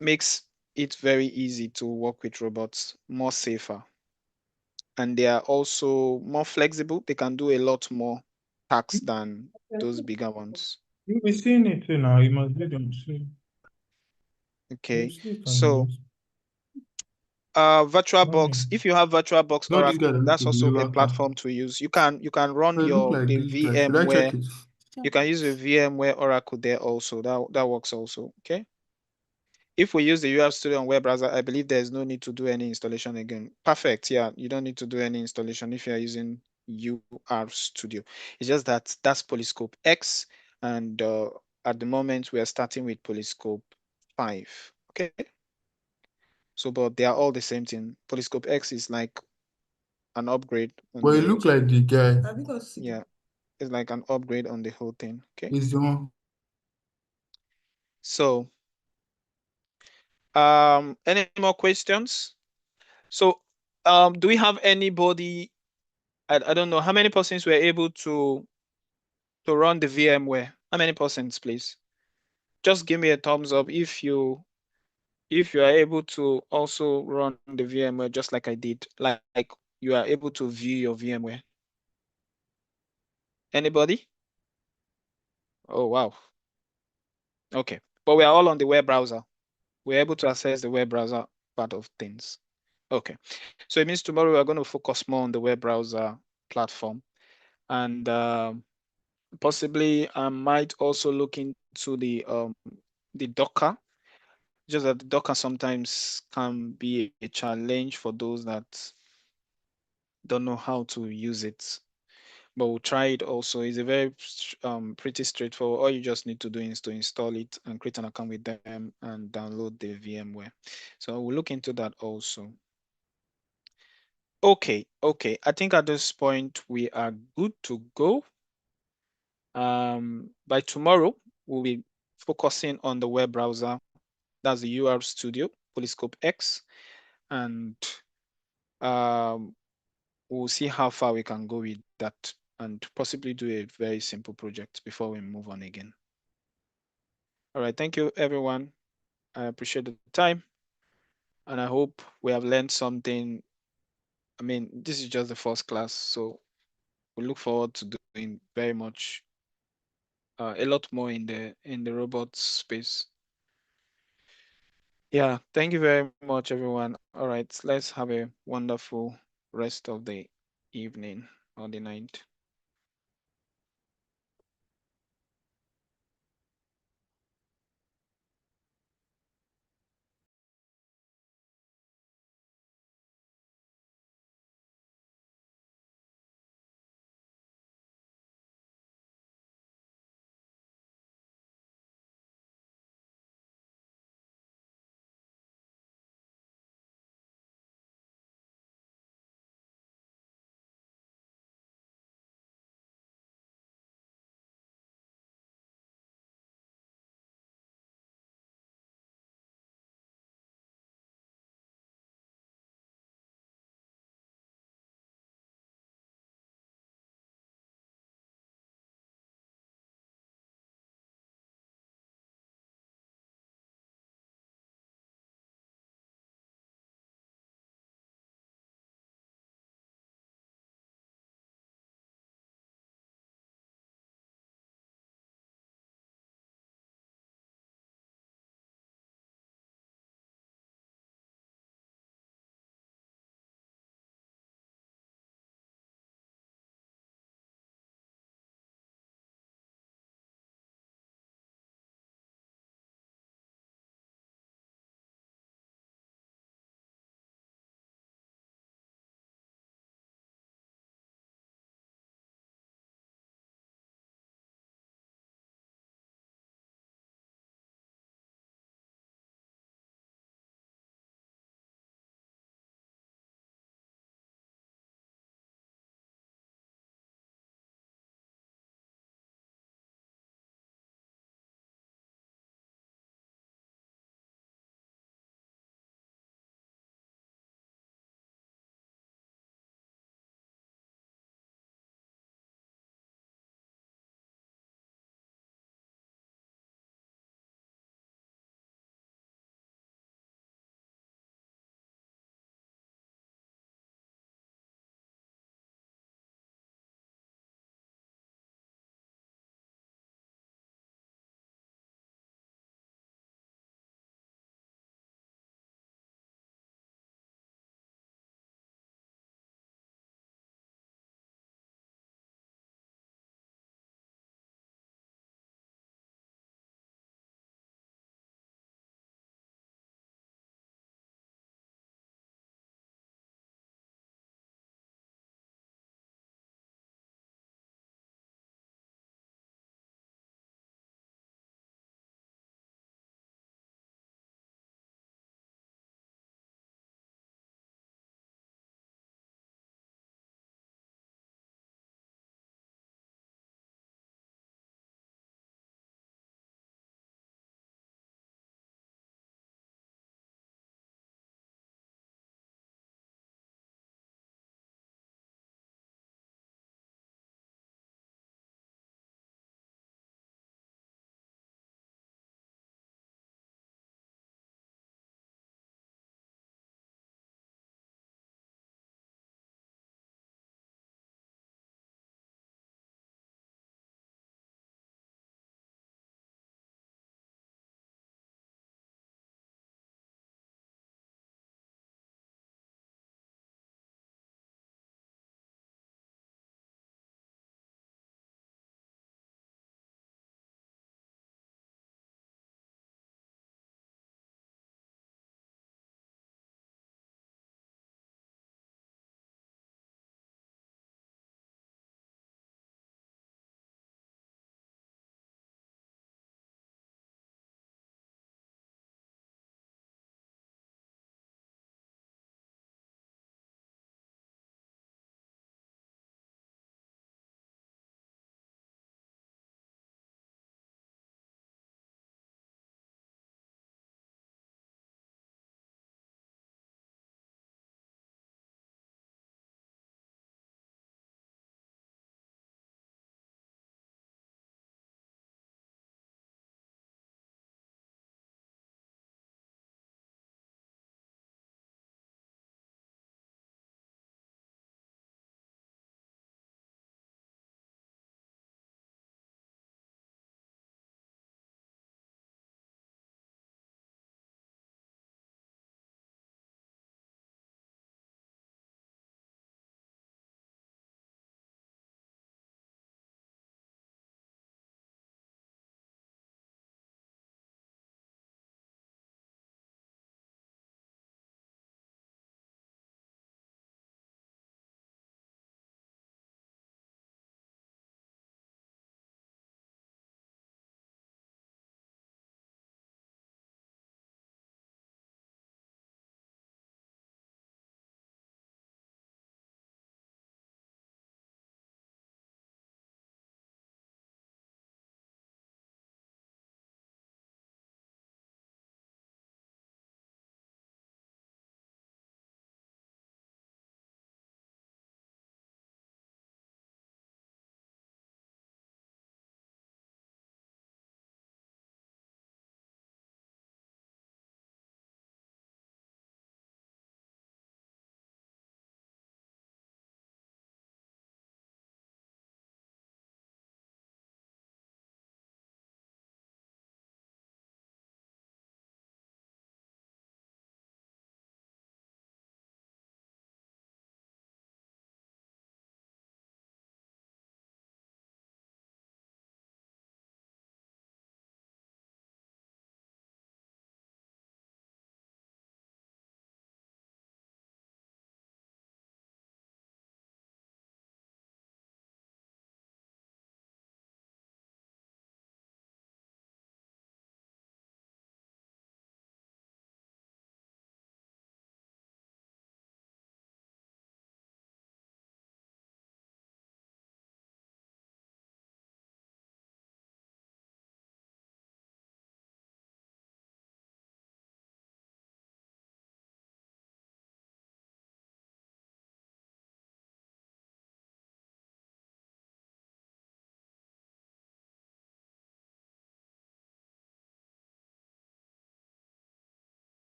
makes it very easy to work with robots, more safer. And they are also more flexible. They can do a lot more tasks than those bigger ones. You'll be seeing it too now. You must be them too. Okay. See it on the So news. VirtualBox, if you have VirtualBox No, this guy Oracle, that look that's to also a deliver car. platform to use. You can run They look your like the this guy. Should I check VMware. it? You can use a VMware Oracle there also. That works also. Okay. If we use the UR Studio on web browser, I believe there's no need to do any installation again. Perfect. Yeah, you don't need to do any installation if you're using UR Studio. It's just that that's Polyscope X, and at the moment we are starting with Polyscope 5. Okay. So, but they are all the same thing. Polyscope X is like an upgrade on Well, it the, look like the guy. yeah, it's like an upgrade on the whole thing. Okay. He's the one. So, any more questions? So, do we have anybody I don't know how many persons were able to run the VMware. How many persons, please? Just give me a thumbs up if you are able to also run the VMware just like I did, like you are able to view your VMware. Anybody? Oh, wow. Okay, but we are all on the web browser. We're able to access the web browser part of things. Okay, so it means tomorrow we are going to focus more on the web browser platform, and possibly I might also look into the Docker. Just that the Docker sometimes can be a challenge for those that don't know how to use it. But we'll try it also. It's a very pretty straightforward. All you just need to do is to install it and create an account with them and download the VMware. So we'll look into that also. Okay. I think at this point we are good to go. By tomorrow, we'll be focusing on the web browser. That's the UR Studio, Polyscope X, and we'll see how far we can go with that and possibly do a very simple project before we move on again. All right, thank you, everyone. I appreciate the time, and I hope we have learned something. I mean, this is just the first class, so we look forward to doing very much, a lot more in the robot space. Yeah, thank you very much, everyone. All right, let's have a wonderful rest of the evening or the night.